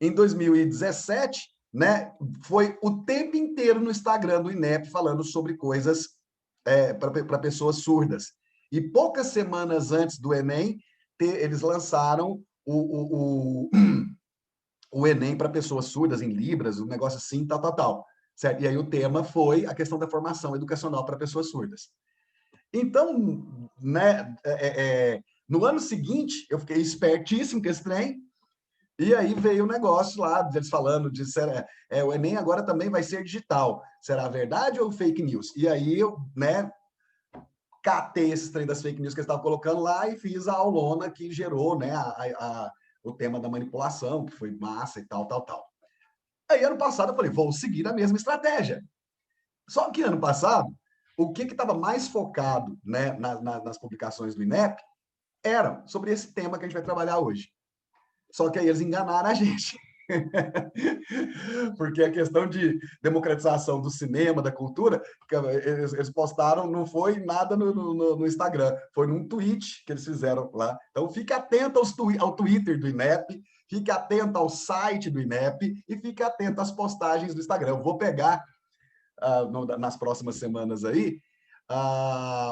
Em 2017, né, foi o tempo inteiro no Instagram do INEP falando sobre coisas para pessoas surdas. E poucas semanas antes do Enem, eles lançaram o Enem para pessoas surdas, em Libras, um negócio assim, tal, tal, tal. Certo? E aí o tema foi a questão da formação educacional para pessoas surdas. Então, né, no ano seguinte, eu fiquei espertíssimo com esse trem, e aí veio o negócio lá, eles falando de o Enem agora também vai ser digital. Será verdade ou fake news? E aí eu, né, catei esse trem das fake news que eles estavam colocando lá e fiz a aulona que gerou, né, o tema da manipulação, que foi massa e tal, tal, tal. Aí, ano passado, eu falei, vou seguir a mesma estratégia. Só que, ano passado, o que estava mais focado, né, nas publicações do INEP era sobre esse tema que a gente vai trabalhar hoje. Só que aí eles enganaram a gente. Porque a questão de democratização do cinema, da cultura, eles postaram, não foi nada no Instagram, foi num tweet que eles fizeram lá. Então, fique atento ao Twitter do INEP, fique atento ao site do INEP e fique atento às postagens do Instagram. Eu vou pegar, nas próximas semanas aí,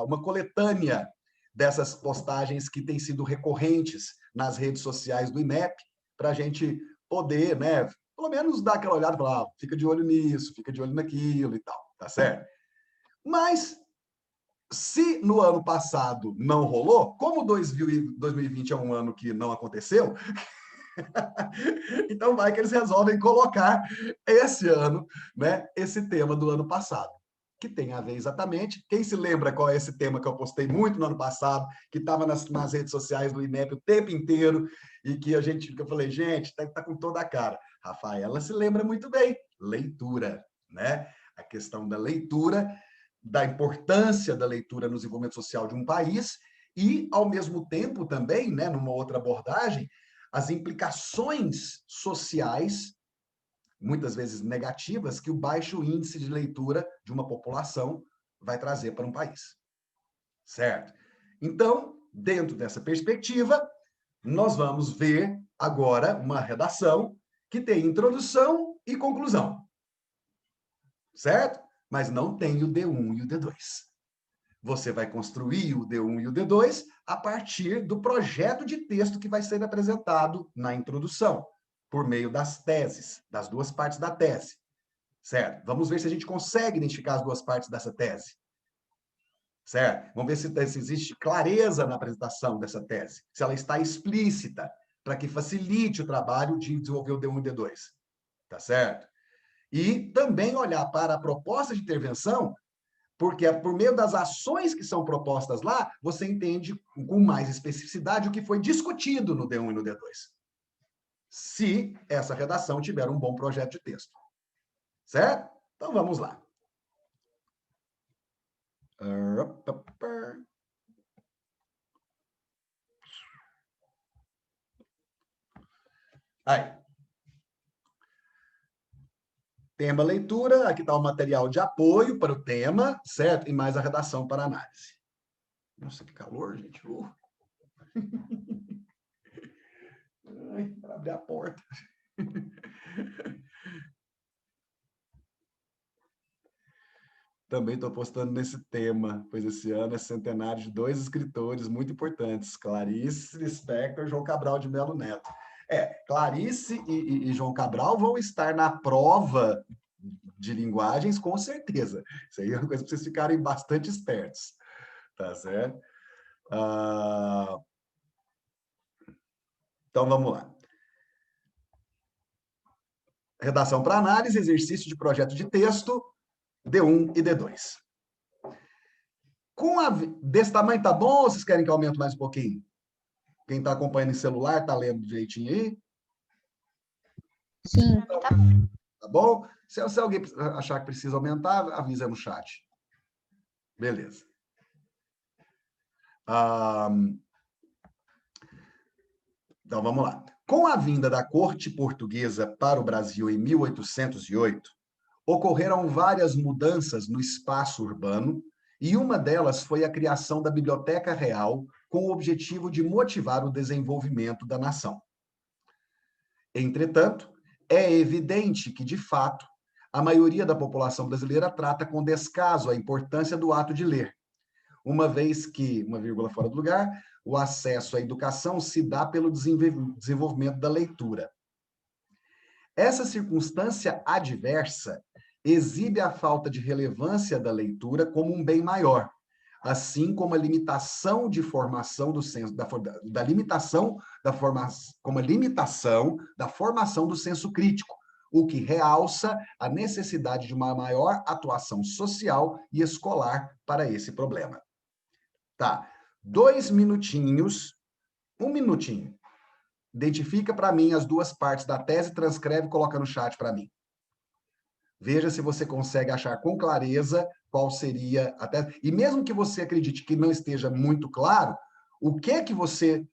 uma coletânea dessas postagens que têm sido recorrentes nas redes sociais do INEP, para a gente poder, né, pelo menos dar aquela olhada e falar, fica de olho nisso, fica de olho naquilo e tal, tá certo? Mas, se no ano passado não rolou, como 2020 é um ano que não aconteceu, Então, vai que eles resolvem colocar esse ano, né, esse tema do ano passado, que tem a ver exatamente. Quem se lembra qual é esse tema que eu postei muito no ano passado, que estava nas redes sociais do INEP o tempo inteiro, e que que eu falei, gente, tá com toda a cara. Rafaela se lembra muito bem, leitura, né? A questão da leitura, da importância da leitura no desenvolvimento social de um país e, ao mesmo tempo, também, né, numa outra abordagem, as implicações sociais, muitas vezes negativas, que o baixo índice de leitura de uma população vai trazer para um país. Certo? Então, dentro dessa perspectiva, nós vamos ver agora uma redação que tem introdução e conclusão. Certo? Mas não tem o D1 e o D2. Você vai construir o D1 e o D2 a partir do projeto de texto que vai ser apresentado na introdução, por meio das teses, das duas partes da tese. Certo? Vamos ver se a gente consegue identificar as duas partes dessa tese. Certo? Vamos ver se existe clareza na apresentação dessa tese, se ela está explícita, para que facilite o trabalho de desenvolver o D1 e o D2. Tá certo? E também olhar para a proposta de intervenção, porque por meio das ações que são propostas lá, você entende com mais especificidade o que foi discutido no D1 e no D2. Se essa redação tiver um bom projeto de texto. Certo? Então vamos lá. Aí. Tema leitura, aqui está o material de apoio para o tema, certo? E mais a redação para análise. Nossa, que calor, gente. Ai, para abrir a porta. Também estou postando nesse tema, pois esse ano é centenário de dois escritores muito importantes, Clarice Lispector e João Cabral de Melo Neto. Clarice e João Cabral vão estar na prova de linguagens, com certeza. Isso aí é uma coisa para vocês ficarem bastante espertos, tá certo? Então, vamos lá. Redação para análise, exercício de projeto de texto, D1 e D2. Desse tamanho tá bom ou vocês querem que aumente mais um pouquinho? Quem está acompanhando em celular, está lendo direitinho aí? Sim, tá bom. Tá bom? Se alguém achar que precisa aumentar, avisa no chat. Beleza. Então, vamos lá. Com a vinda da corte portuguesa para o Brasil em 1808, ocorreram várias mudanças no espaço urbano, e uma delas foi a criação da Biblioteca Real, com o objetivo de motivar o desenvolvimento da nação. Entretanto, é evidente que, de fato, a maioria da população brasileira trata com descaso a importância do ato de ler, uma vez que, uma vírgula fora do lugar, o acesso à educação se dá pelo desenvolvimento da leitura. Essa circunstância adversa exibe a falta de relevância da leitura como um bem maior, assim como a limitação de formação do senso da limitação da formação, como a limitação da formação do senso crítico, o que realça a necessidade de uma maior atuação social e escolar para esse problema. Tá. 2 minutinhos, 1 minutinho. Identifica para mim as duas partes da tese, transcreve e coloca no chat para mim. Veja se você consegue achar com clareza qual seria a tese. E mesmo que você acredite que não esteja muito claro, o que você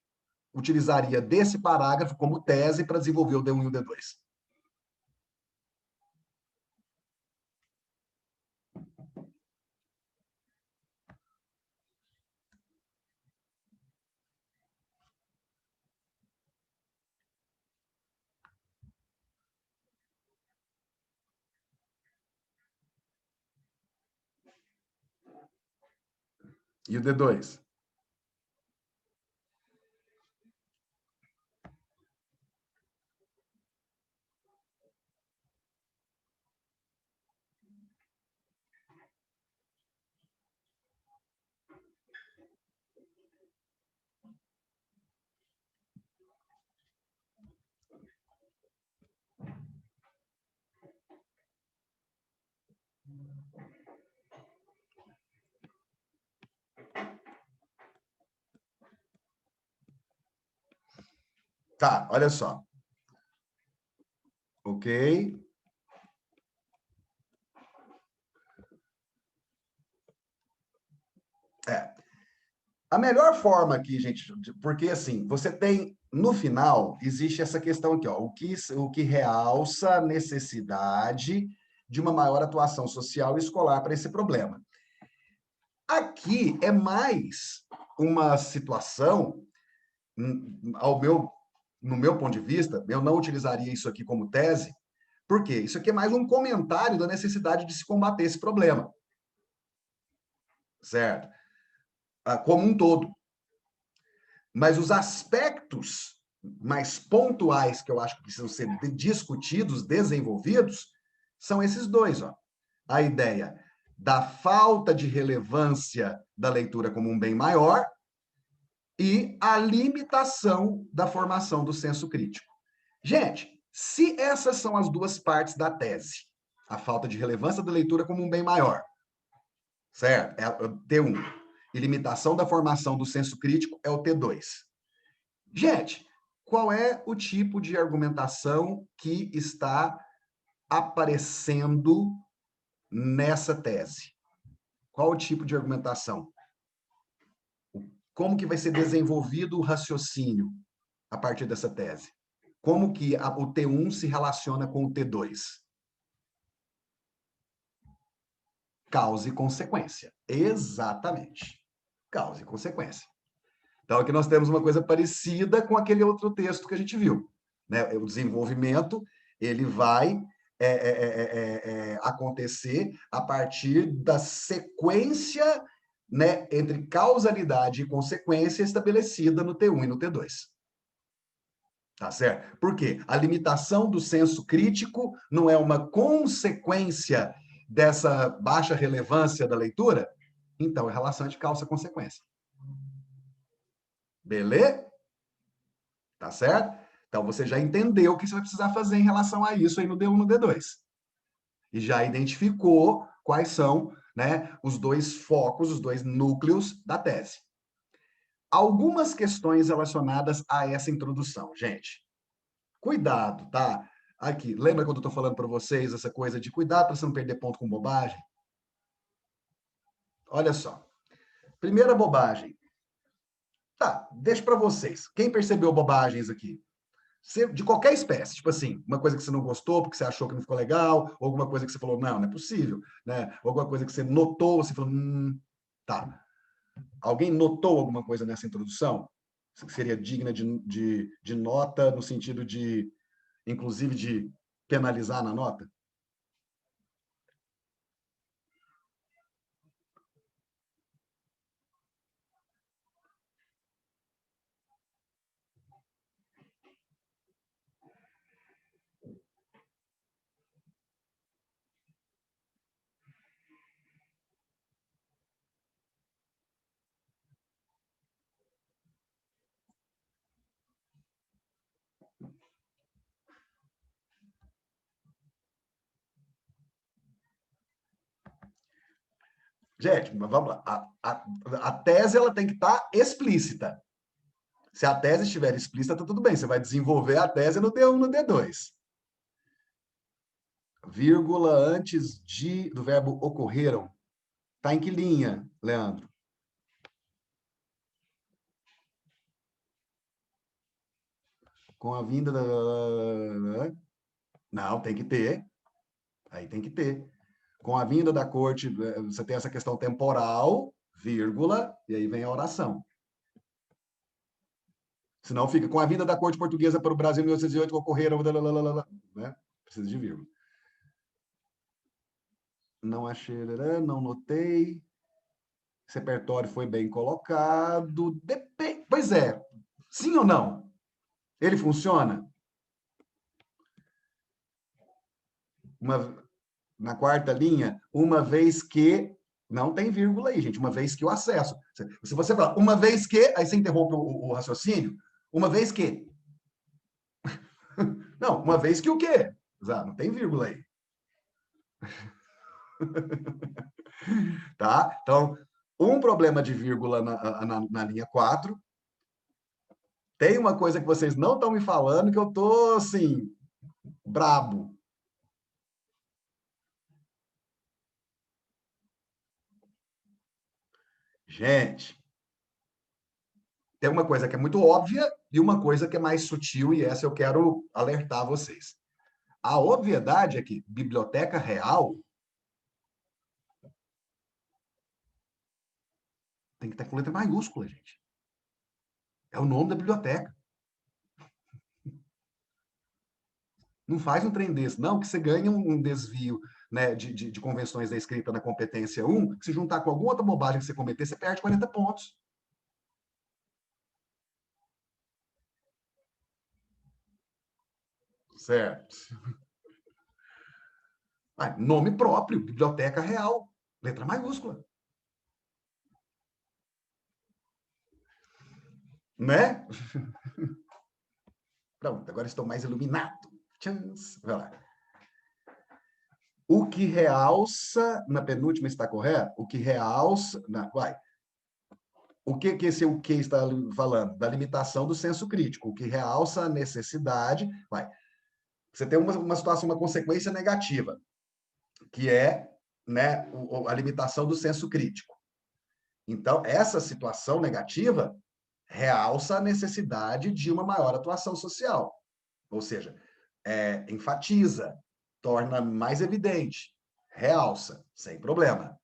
utilizaria desse parágrafo como tese para desenvolver o D1 e o D2? E o D2? Tá, olha só. Ok? A melhor forma aqui, gente, porque assim, você tem, no final, existe essa questão aqui, ó, o que realça a necessidade de uma maior atuação social e escolar para esse problema. Aqui é mais uma situação, no meu ponto de vista, eu não utilizaria isso aqui como tese, porque isso aqui é mais um comentário da necessidade de se combater esse problema, certo? Como um todo. Mas os aspectos mais pontuais que eu acho que precisam ser discutidos, desenvolvidos, são esses dois, ó. A ideia da falta de relevância da leitura como um bem maior e a limitação da formação do senso crítico. Gente, se essas são as duas partes da tese, a falta de relevância da leitura como um bem maior, certo? É o T1. E limitação da formação do senso crítico é o T2. Gente, qual é o tipo de argumentação que está aparecendo nessa tese? Qual o tipo de argumentação? Como que vai ser desenvolvido o raciocínio a partir dessa tese? Como que o T1 se relaciona com o T2? Causa e consequência. Exatamente. Causa e consequência. Então, aqui nós temos uma coisa parecida com aquele outro texto que a gente viu. Né? O desenvolvimento ele vai acontecer a partir da sequência, né, entre causalidade e consequência estabelecida no T1 e no T2. Tá certo? Por quê? A limitação do senso crítico não é uma consequência dessa baixa relevância da leitura? Então, é relação de causa-consequência. Beleza? Tá certo? Então, você já entendeu o que você vai precisar fazer em relação a isso aí no D1 e no D2. E já identificou quais são, né, os dois focos, os dois núcleos da tese. Algumas questões relacionadas a essa introdução, gente. Cuidado, tá? Aqui, lembra quando eu estou falando para vocês essa coisa de cuidado para você não perder ponto com bobagem? Olha só. Primeira bobagem. Tá, deixa para vocês. Quem percebeu bobagens aqui? De qualquer espécie, tipo assim, uma coisa que você não gostou porque você achou que não ficou legal, ou alguma coisa que você falou, não, não é possível, né? Ou alguma coisa que você notou, você falou, tá. Alguém notou alguma coisa nessa introdução? Que seria digna de nota, no sentido de, inclusive, de penalizar na nota? Gente, mas vamos lá. A tese ela tem que estar explícita. Se a tese estiver explícita, tá tudo bem. Você vai desenvolver a tese no D1, no D2. Vírgula antes do verbo ocorreram. Tá em que linha, Leandro? Com a vinda da... Não, tem que ter. Aí tem que ter. Com a vinda da corte, você tem essa questão temporal, vírgula, e aí vem a oração. Senão fica com a vinda da corte portuguesa para o Brasil em 1808, ocorreram... Né? Precisa de vírgula. Não achei, não notei. Esse repertório foi bem colocado. Pois é, sim ou não? Ele funciona? Uma... Na quarta linha, uma vez que. Não tem vírgula aí, gente. Uma vez que o acesso. Se você falar, uma vez que. Aí você interrompe o raciocínio. Uma vez que. Não, uma vez que o quê? Não tem vírgula aí. Tá? Então, um problema de vírgula na linha 4. Tem uma coisa que vocês não estão me falando que eu tô, assim, brabo. Gente, tem uma coisa que é muito óbvia e uma coisa que é mais sutil, e essa eu quero alertar vocês. A obviedade é que biblioteca real tem que estar com letra maiúscula, gente. É o nome da biblioteca. Não faz um trem desse, não, que você ganha um desvio, né, de convenções da escrita na competência 1, que se juntar com alguma outra bobagem que você cometer, você perde 40 pontos. Certo. Ah, nome próprio, biblioteca real, letra maiúscula. Né? Pronto, agora estou mais iluminado. Tchans. Vai lá. O que realça, na penúltima está correto? O que realça, vai. O que esse o que está falando? Da limitação do senso crítico. O que realça a necessidade, vai. Você tem uma situação, uma consequência negativa, que é, né, a limitação do senso crítico. Então, essa situação negativa realça a necessidade de uma maior atuação social. Ou seja, enfatiza, torna mais evidente, realça, sem problema.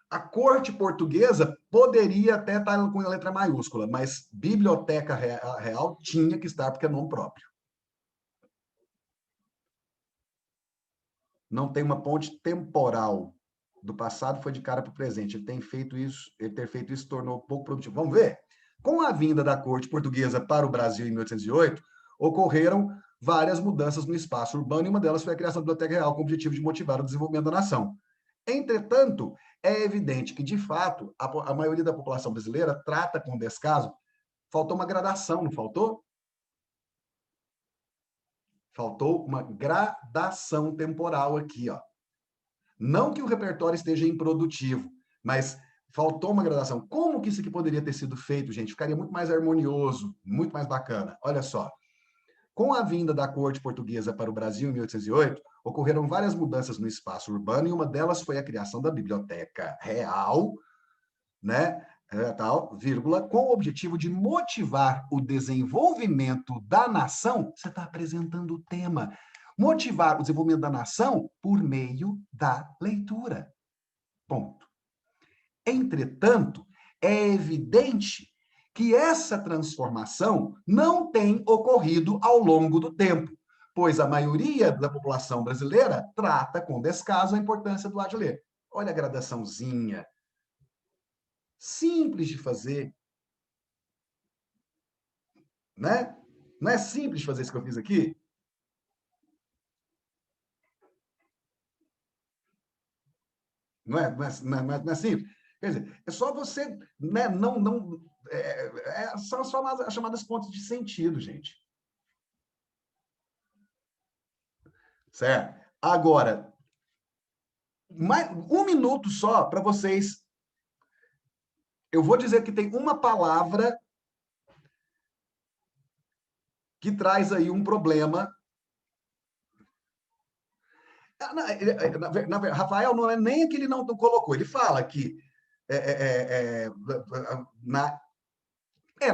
A corte portuguesa poderia até estar com a letra maiúscula, mas biblioteca real tinha que estar porque é nome próprio. Não tem uma ponte temporal. Do passado foi de cara para o presente. Ele ter feito isso tornou pouco produtivo. Vamos ver? Com a vinda da corte portuguesa para o Brasil em 1808, ocorreram várias mudanças no espaço urbano e uma delas foi a criação da Biblioteca Real com o objetivo de motivar o desenvolvimento da nação. Entretanto, é evidente que, de fato, a maioria da população brasileira trata com descaso. Faltou uma gradação, não faltou? Faltou uma gradação temporal aqui, ó. Não que o repertório esteja improdutivo, mas faltou uma gradação. Como que isso aqui poderia ter sido feito, gente? Ficaria muito mais harmonioso, muito mais bacana. Olha só. Com a vinda da corte portuguesa para o Brasil em 1808, ocorreram várias mudanças no espaço urbano e uma delas foi a criação da Biblioteca Real, né? Tal, vírgula, com o objetivo de motivar o desenvolvimento da nação. Você está apresentando o tema. Motivar o desenvolvimento da nação por meio da leitura. Ponto. Entretanto, é evidente que essa transformação não tem ocorrido ao longo do tempo, pois a maioria da população brasileira trata com descaso a importância do ato de ler. Olha a gradaçãozinha. Simples de fazer, né? Não é simples de fazer isso que eu fiz aqui? Não é simples? Quer dizer, é só você, né, são as chamadas pontes de sentido, gente. Certo? Agora, um minuto só para vocês. Eu vou dizer que tem uma palavra que traz aí um problema. Rafael, não é nem que ele não colocou, ele fala que na,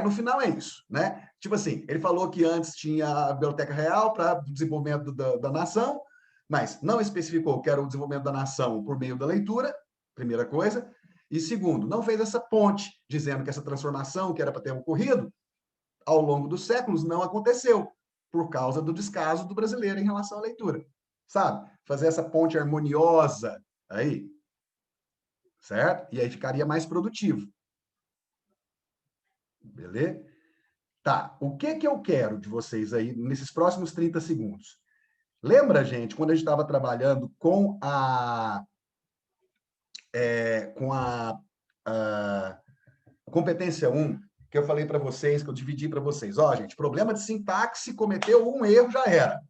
no final é isso, né? Tipo assim, ele falou que antes tinha a Biblioteca Real para o desenvolvimento da nação, mas não especificou que era o desenvolvimento da nação por meio da leitura, primeira coisa. E segundo, não fez essa ponte, dizendo que essa transformação que era para ter ocorrido ao longo dos séculos não aconteceu, por causa do descaso do brasileiro em relação à leitura. Sabe? Fazer essa ponte harmoniosa aí, certo? E aí ficaria mais produtivo. Beleza? Tá, o que que eu quero de vocês aí nesses próximos 30 segundos? Lembra, gente, quando a gente estava trabalhando com a competência 1, que eu falei para vocês, que eu dividi para vocês. Ó, gente, problema de sintaxe, cometeu um erro, já era.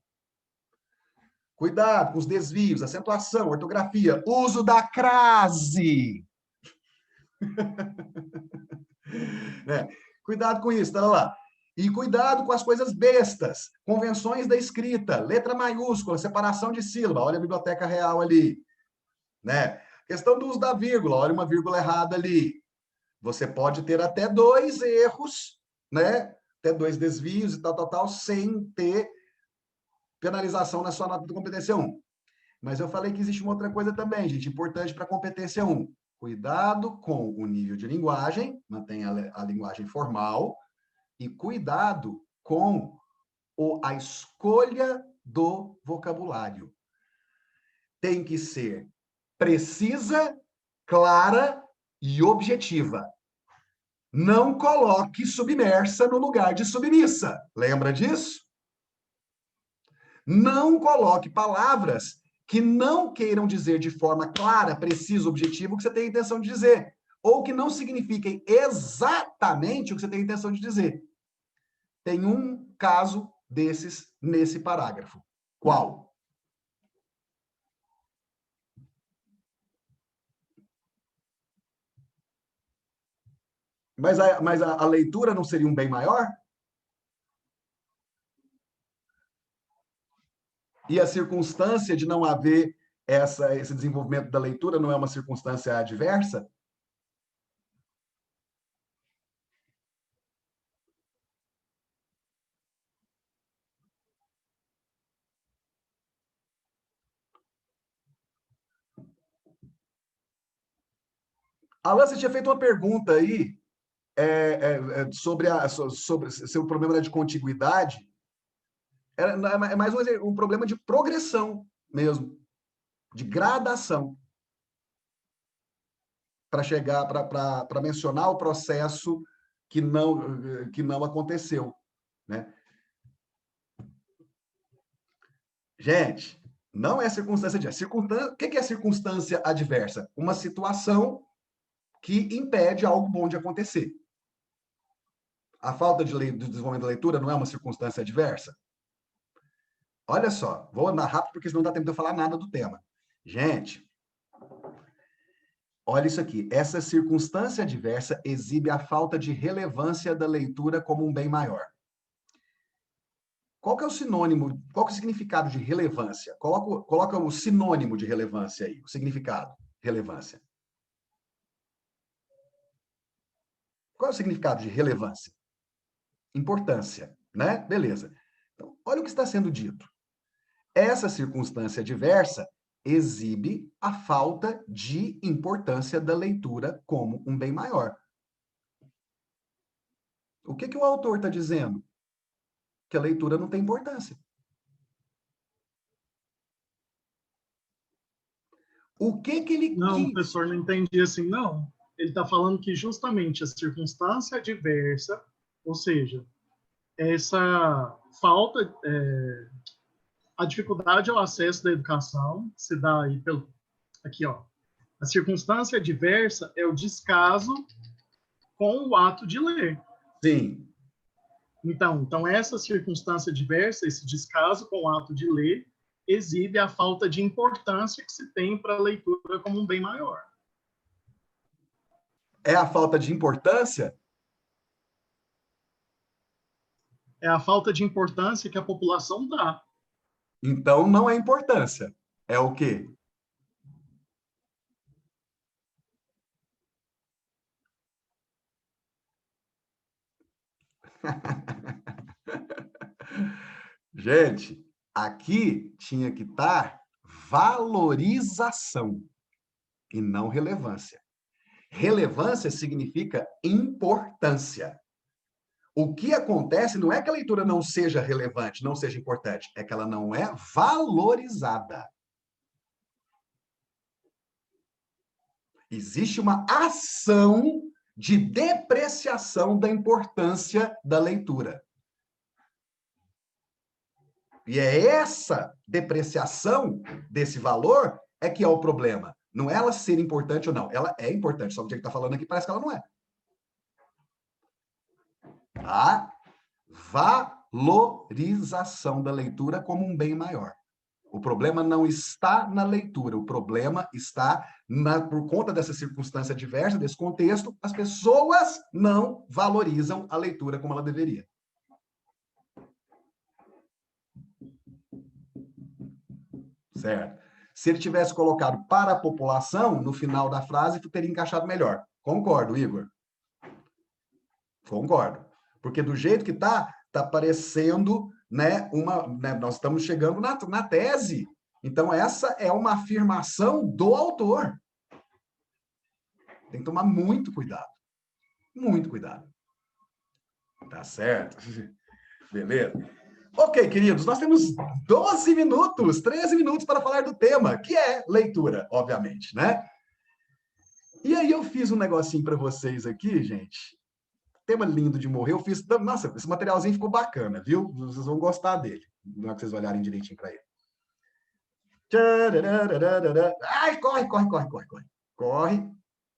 Cuidado com os desvios, acentuação, ortografia, uso da crase. Né? Cuidado com isso, tá lá. E cuidado com as coisas bestas, convenções da escrita, letra maiúscula, separação de sílaba, olha a biblioteca real ali. Né? Questão do uso da vírgula, olha uma vírgula errada ali. Você pode ter até 2 erros, né? Até 2 desvios e tal, sem ter penalização na sua nota de competência 1. Mas eu falei que existe uma outra coisa também, gente, importante para a competência 1. Cuidado com o nível de linguagem, mantenha a linguagem formal, e cuidado com a escolha do vocabulário. Tem que ser precisa, clara e objetiva. Não coloque submersa no lugar de submissa. Lembra disso? Não coloque palavras que não queiram dizer de forma clara, precisa, objetiva o que você tem a intenção de dizer, ou que não signifiquem exatamente o que você tem a intenção de dizer. Tem um caso desses nesse parágrafo. Qual? Mas a leitura não seria um bem maior? E a circunstância de não haver esse desenvolvimento da leitura não é uma circunstância adversa? Alan, você tinha feito uma pergunta aí sobre se o problema era de contiguidade. É mais um problema de progressão mesmo, de gradação, para chegar, para mencionar o processo que não aconteceu. Né? Gente, não é circunstância adversa. O que é circunstância adversa? Uma situação que impede algo bom de acontecer. A falta de desenvolvimento da leitura não é uma circunstância adversa? Olha só, vou andar rápido porque senão não dá tempo de eu falar nada do tema. Gente, olha isso aqui. Essa circunstância adversa exibe a falta de relevância da leitura como um bem maior. Qual que é o sinônimo, qual que é o significado de relevância? Coloca o sinônimo de relevância aí, o significado, relevância. Qual é o significado de relevância? Importância, né? Beleza. Então, olha o que está sendo dito. Essa circunstância adversa exibe a falta de importância da leitura como um bem maior. O que o autor está dizendo? Que a leitura não tem importância. O que ele Não, quis? professor, não entendi assim, não. Ele está falando que justamente a circunstância adversa, ou seja, essa falta, a dificuldade ao acesso da educação se dá aí pelo, aqui, ó, a circunstância adversa é o descaso com o ato de ler. Sim. Então essa circunstância adversa, esse descaso com o ato de ler, exibe a falta de importância que se tem para a leitura como um bem maior. É a falta de importância? É a falta de importância que a população dá. Então não é importância. É o quê? Gente, aqui tinha que estar valorização e não relevância. Relevância significa importância. O que acontece não é que a leitura não seja relevante, não seja importante, é que ela não é valorizada. Existe uma ação de depreciação da importância da leitura. E é essa depreciação desse valor é que é o problema. Não é ela ser importante ou não. Ela é importante, só que o que está falando aqui parece que ela não é. A valorização da leitura como um bem maior. O problema não está na leitura, o problema está por conta dessa circunstância diversa, desse contexto, as pessoas não valorizam a leitura como ela deveria. Certo? Se ele tivesse colocado para a população, no final da frase, teria encaixado melhor. Concordo, Igor. Concordo. Porque do jeito que está parecendo, né, nós estamos chegando na tese. Então, essa é uma afirmação do autor. Tem que tomar muito cuidado. Muito cuidado. Tá certo? Beleza? Ok, queridos, nós temos 12 minutos, 13 minutos para falar do tema, que é leitura, obviamente, né? E aí eu fiz um negocinho para vocês aqui, gente. Tema lindo de morrer. Eu fiz... Nossa, esse materialzinho ficou bacana, viu? Vocês vão gostar dele, na hora que vocês olharem direitinho para ele. Ai, corre, corre, corre, corre, corre. Corre,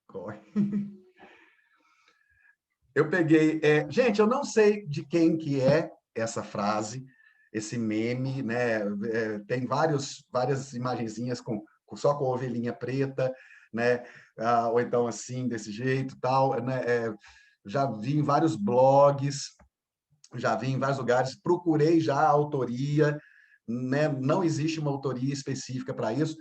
corre. Eu peguei... gente, eu não sei de quem que é essa frase, esse meme, né? Tem várias imagenzinhas só com a ovelhinha preta, né? Ou então assim, desse jeito, tal, né? Já vi em vários blogs, já vi em vários lugares, procurei já a autoria, né? Não existe uma autoria específica para isso,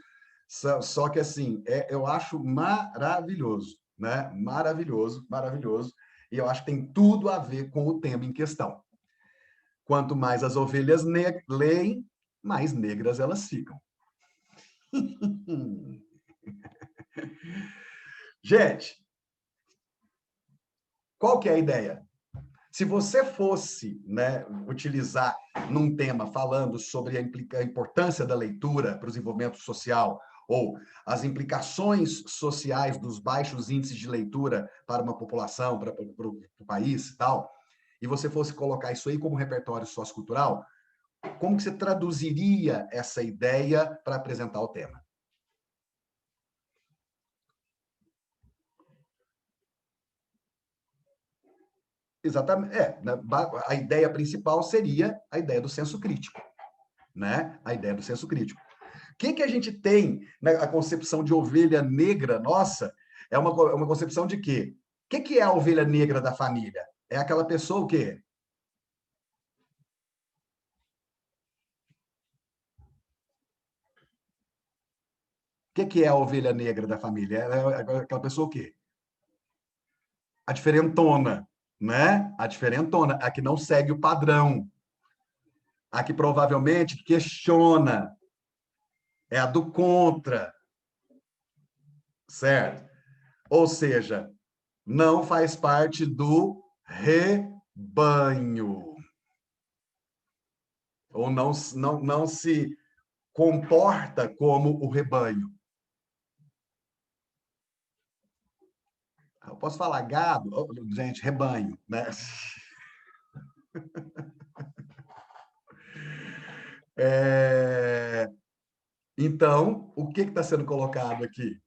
só que assim, eu acho maravilhoso, né? Maravilhoso, maravilhoso, e eu acho que tem tudo a ver com o tema em questão. Quanto mais as ovelhas leem, mais negras elas ficam. Gente, qual que é a ideia? Se você fosse, né, utilizar num tema falando sobre a importância da leitura para o desenvolvimento social ou as implicações sociais dos baixos índices de leitura para uma população, para o país e tal, e você fosse colocar isso aí como repertório sociocultural, como que você traduziria essa ideia para apresentar o tema? Exatamente. A ideia principal seria a ideia do senso crítico, né? A ideia do senso crítico. O que a gente tem, né, a concepção de ovelha negra, nossa, é uma concepção de quê? O que é a ovelha negra da família? É aquela pessoa o quê? O que é a ovelha negra da família? É aquela pessoa o quê? A diferentona, né? A diferentona, a que não segue o padrão, a que provavelmente questiona, é a do contra, certo? Ou seja, não faz parte do rebanho. Ou não se comporta como o rebanho. Eu posso falar gado? Gente, rebanho, né? Então, o que está sendo colocado aqui?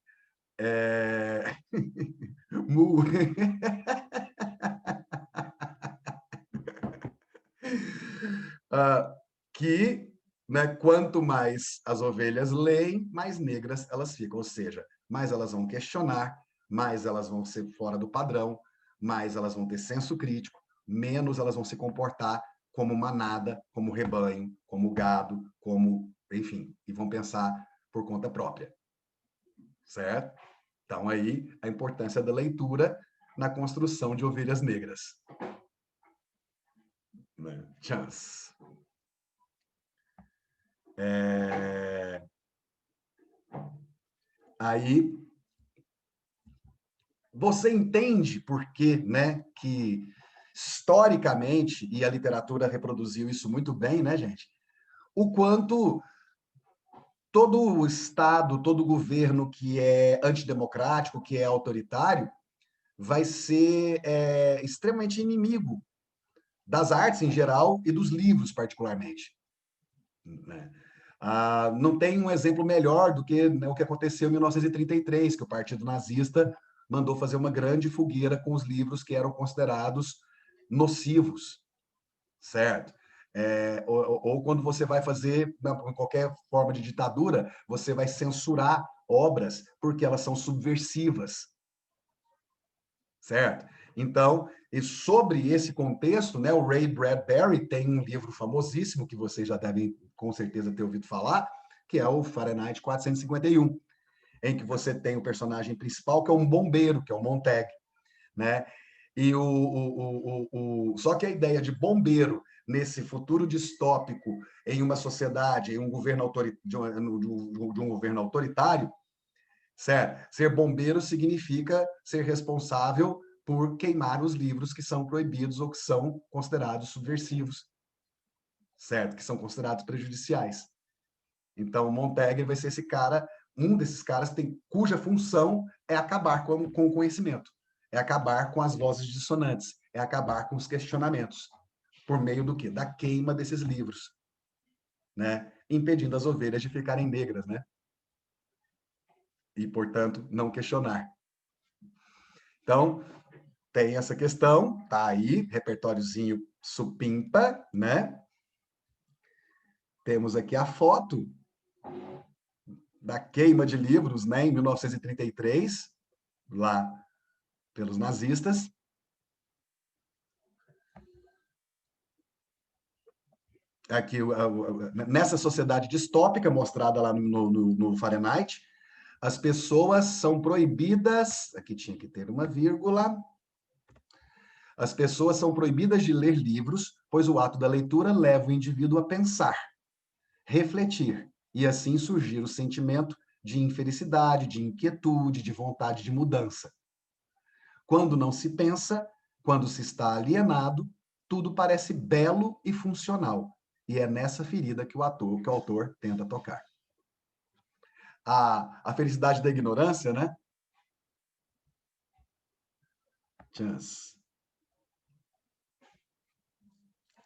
Que, né, quanto mais as ovelhas leem, mais negras elas ficam, ou seja, mais elas vão questionar, mais elas vão ser fora do padrão, mais elas vão ter senso crítico, menos elas vão se comportar como manada, como rebanho, como gado, como, enfim, e vão pensar por conta própria. Certo? Então, aí, a importância da leitura na construção de ovelhas negras. Chance. Aí, você entende por que, né, que historicamente, e a literatura reproduziu isso muito bem, né, gente? O quanto todo o Estado, todo o governo que é antidemocrático, que é autoritário, vai ser extremamente inimigo das artes em geral e dos livros, particularmente. Né? Não tem um exemplo melhor do que, né, o que aconteceu em 1933, que o Partido Nazista mandou fazer uma grande fogueira com os livros que eram considerados nocivos, certo? Ou quando você vai fazer, em qualquer forma de ditadura, você vai censurar obras porque elas são subversivas, certo? Então, e sobre esse contexto, né, o Ray Bradbury tem um livro famosíssimo que vocês já devem, com certeza, ter ouvido falar, que é o Fahrenheit 451, em que você tem o personagem principal, que é um bombeiro, que é o Montag, né? E só que a ideia de bombeiro nesse futuro distópico, em uma sociedade, em um governo de um governo autoritário, certo? Ser bombeiro significa ser responsável por queimar os livros que são proibidos ou que são considerados subversivos, certo? Que são considerados prejudiciais. Então, o Montag vai ser esse cara, um desses caras cuja função é acabar com o conhecimento, é acabar com as vozes dissonantes, é acabar com os questionamentos, por meio do quê? Da queima desses livros, né? Impedindo as ovelhas de ficarem negras, né? E, portanto, não questionar. Então, tem essa questão, tá aí, repertóriozinho supimpa, né? Temos aqui a foto da queima de livros, né, em 1933, lá pelos nazistas. Aqui, nessa sociedade distópica mostrada lá no Fahrenheit, as pessoas são proibidas, aqui tinha que ter uma vírgula, as pessoas são proibidas de ler livros, pois o ato da leitura leva o indivíduo a pensar, refletir, e assim surgir o sentimento de infelicidade, de inquietude, de vontade de mudança. Quando não se pensa, quando se está alienado, tudo parece belo e funcional. E é nessa ferida que o autor tenta tocar. A felicidade da ignorância, né? Chance.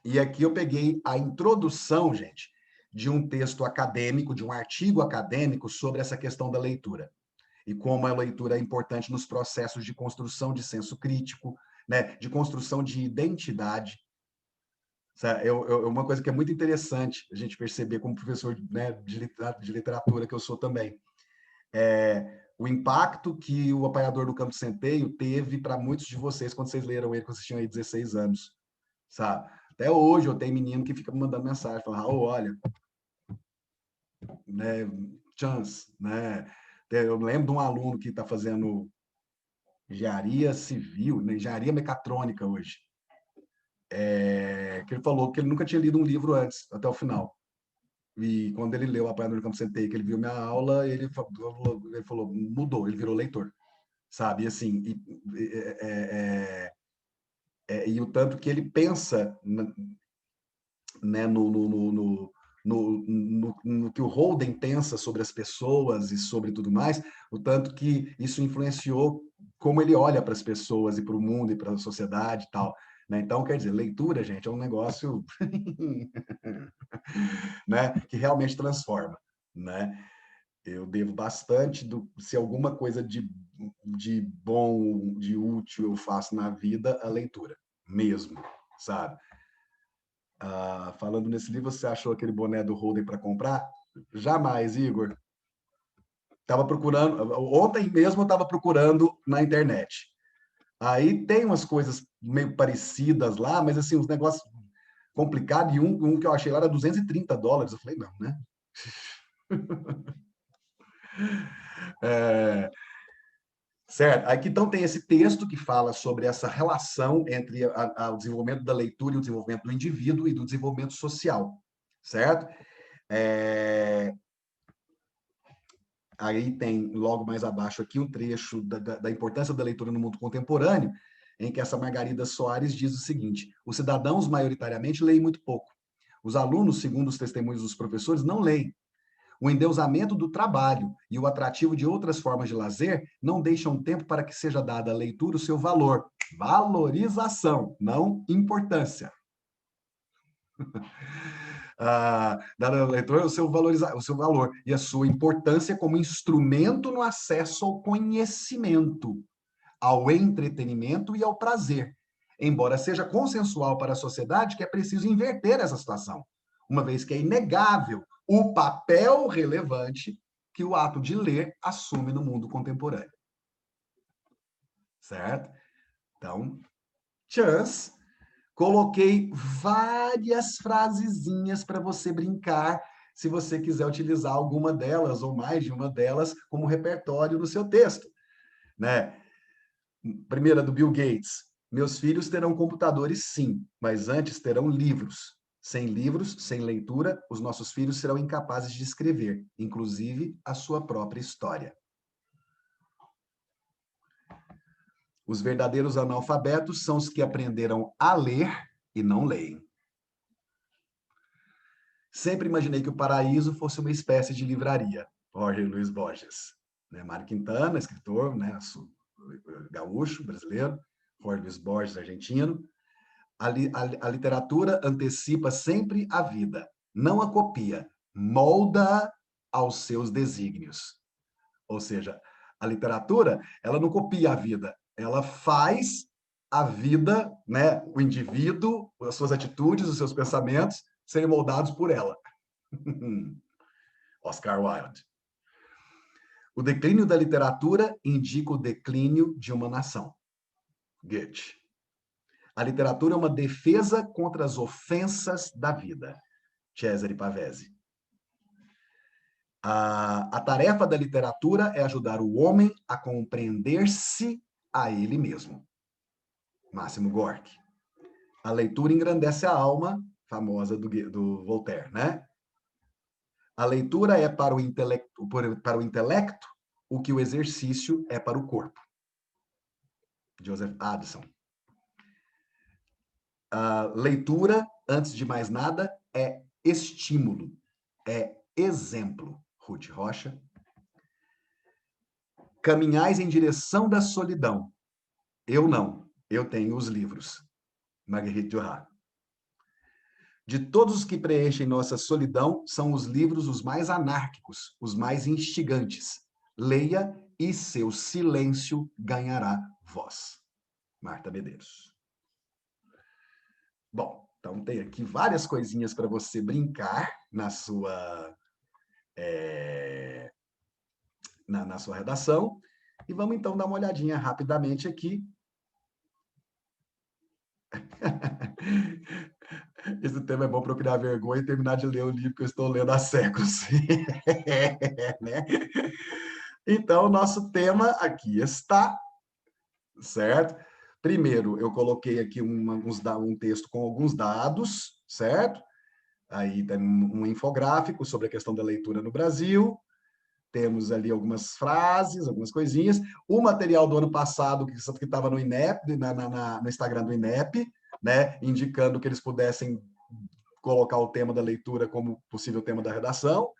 E aqui eu peguei a introdução, gente, de um texto acadêmico, de um artigo acadêmico sobre essa questão da leitura. E como a leitura é importante nos processos de construção de senso crítico, né, de construção de identidade. Uma coisa que é muito interessante a gente perceber como professor, né, de literatura que eu sou também, o impacto que o Apanhador do Campo de Centeio teve para muitos de vocês quando vocês leram ele, quando vocês tinham aí 16 anos, sabe? Até hoje eu tenho menino que fica me mandando mensagem, falando, oh, olha, né, chance, né? Eu lembro de um aluno que está fazendo engenharia civil, né, engenharia mecatrônica hoje, que ele falou que ele nunca tinha lido um livro antes, até o final. E quando ele leu Apanhador do Campo Centeio, que ele viu minha aula, ele falou, mudou, ele virou leitor, sabe? E assim, e o tanto que ele pensa, né, no que o Holden pensa sobre as pessoas e sobre tudo mais, o tanto que isso influenciou como ele olha para as pessoas e para o mundo e para a sociedade e tal. Né? Então, quer dizer, leitura, gente, é um negócio né, que realmente transforma. Né? Eu devo bastante se alguma coisa de bom, de útil eu faço na vida, a leitura, mesmo, sabe? Falando nesse livro, você achou aquele boné do Holden para comprar? Jamais, Igor. Estava procurando, ontem mesmo eu estava procurando na internet. Aí tem umas coisas meio parecidas lá, mas assim, uns negócios complicados, e um que eu achei lá era $230. Eu falei, não, né? Certo? Aqui então tem esse texto que fala sobre essa relação entre o desenvolvimento da leitura e o desenvolvimento do indivíduo e do desenvolvimento social, certo? Aí tem, logo mais abaixo aqui, um trecho da importância da leitura no mundo contemporâneo, em que essa Margarida Soares diz o seguinte: os cidadãos, maioritariamente, leem muito pouco. Os alunos, segundo os testemunhos dos professores, não leem. O endeusamento do trabalho e o atrativo de outras formas de lazer não deixam tempo para que seja dada à leitura o seu valor. Valorização, não importância. Dada ao leitor o seu valor e a sua importância como instrumento no acesso ao conhecimento, ao entretenimento e ao prazer, embora seja consensual para a sociedade que é preciso inverter essa situação, uma vez que é inegável o papel relevante que o ato de ler assume no mundo contemporâneo. Certo? Então, chance, coloquei várias frasezinhas para você brincar, se você quiser utilizar alguma delas ou mais de uma delas como repertório no seu texto, né? Primeira do Bill Gates. Meus filhos terão computadores, sim, mas antes terão livros. Sem livros, sem leitura, os nossos filhos serão incapazes de escrever, inclusive a sua própria história. Os verdadeiros analfabetos são os que aprenderam a ler e não leem. Sempre imaginei que o paraíso fosse uma espécie de livraria. Jorge Luiz Borges. Mário Quintana, escritor, gaúcho, brasileiro. Jorge Luiz Borges, argentino. A literatura antecipa sempre a vida, não a copia, molda aos seus desígnios. Ou seja, a literatura, ela não copia a vida, ela faz a vida, o indivíduo, as suas atitudes, os seus pensamentos, serem moldados por ela. Oscar Wilde. O declínio da literatura indica o declínio de uma nação. Goethe. A literatura é uma defesa contra as ofensas da vida. Cesare Pavese. A tarefa da literatura é ajudar o homem a compreender-se a ele mesmo. Máximo Gorki. A leitura engrandece a alma, famosa do Voltaire, né? A leitura é para o intelecto o que o exercício é para o corpo. Joseph Addison. A leitura, antes de mais nada, é estímulo, é exemplo. Ruth Rocha. Caminhais em direção da solidão. Eu não, eu tenho os livros. Marguerite Duras. De todos os que preenchem nossa solidão, são os livros os mais anárquicos, os mais instigantes. Leia e seu silêncio ganhará voz. Marta Medeiros. Bom, então tem aqui várias coisinhas para você brincar na sua na sua redação. E vamos então dar uma olhadinha rapidamente aqui. Esse tema é bom para eu criar vergonha e terminar de ler o livro que eu estou lendo há séculos. Né? Então, nosso tema aqui está, certo? Primeiro, eu coloquei aqui um texto com alguns dados, certo? Aí tem um infográfico sobre a questão da leitura no Brasil. Temos ali algumas frases, algumas coisinhas. O material do ano passado, que estava no INEP, no Instagram do INEP, né, indicando que eles pudessem colocar o tema da leitura como possível tema da redação.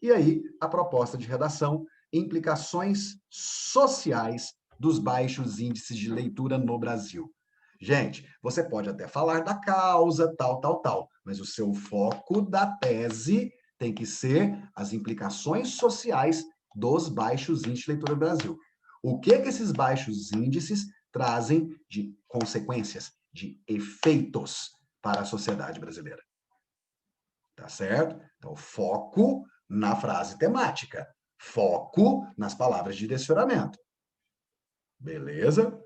E aí, a proposta de redação, implicações sociais dos baixos índices de leitura no Brasil. Gente, você pode até falar da causa, tal, mas o seu foco da tese tem que ser as implicações sociais dos baixos índices de leitura no Brasil. O que esses baixos índices trazem de consequências, de efeitos para a sociedade brasileira? Tá certo? Então, foco na frase temática. Foco nas palavras de direcionamento. Beleza?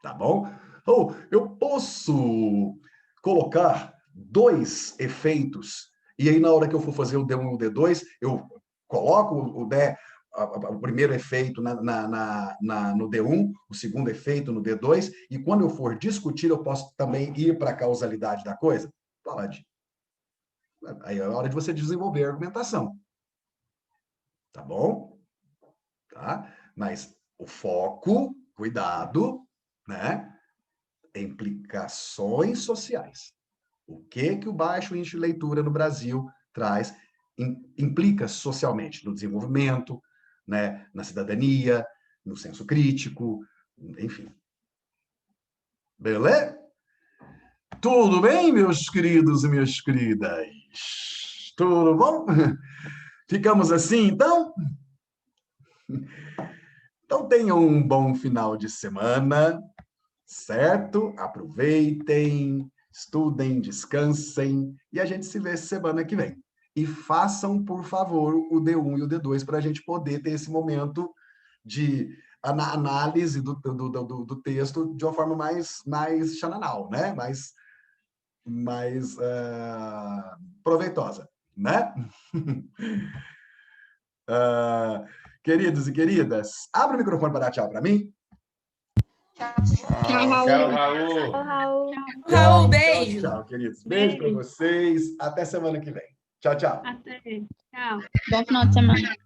Tá bom? Ou eu posso colocar 2 efeitos, e aí na hora que eu for fazer o D1 e o D2, eu coloco o primeiro efeito no D1, o segundo efeito no D2, e quando eu for discutir, eu posso também ir para a causalidade da coisa? Pode. Aí é a hora de você desenvolver a argumentação. Tá bom? Tá? Mas o foco, cuidado, né? Implicações sociais. O que o baixo índice de leitura no Brasil traz, implica socialmente no desenvolvimento, né? Na cidadania, no senso crítico, enfim. Beleza? Tudo bem, meus queridos e minhas queridas? Tudo bom? Ficamos assim, então? Então tenham um bom final de semana, certo? Aproveitem, estudem, descansem, e a gente se vê semana que vem. E façam, por favor, o D1 e o D2 para a gente poder ter esse momento de análise do texto de uma forma mais xananal, né? mais proveitosa, né? Queridos e queridas, abre o microfone para dar tchau para mim. Tchau, Raul. Tchau, Raul. Tchau, Raul. Raul, beijo. Tchau, queridos. Beijo para vocês. Até semana que vem. Tchau, tchau. Até. Tchau. Bom final de semana.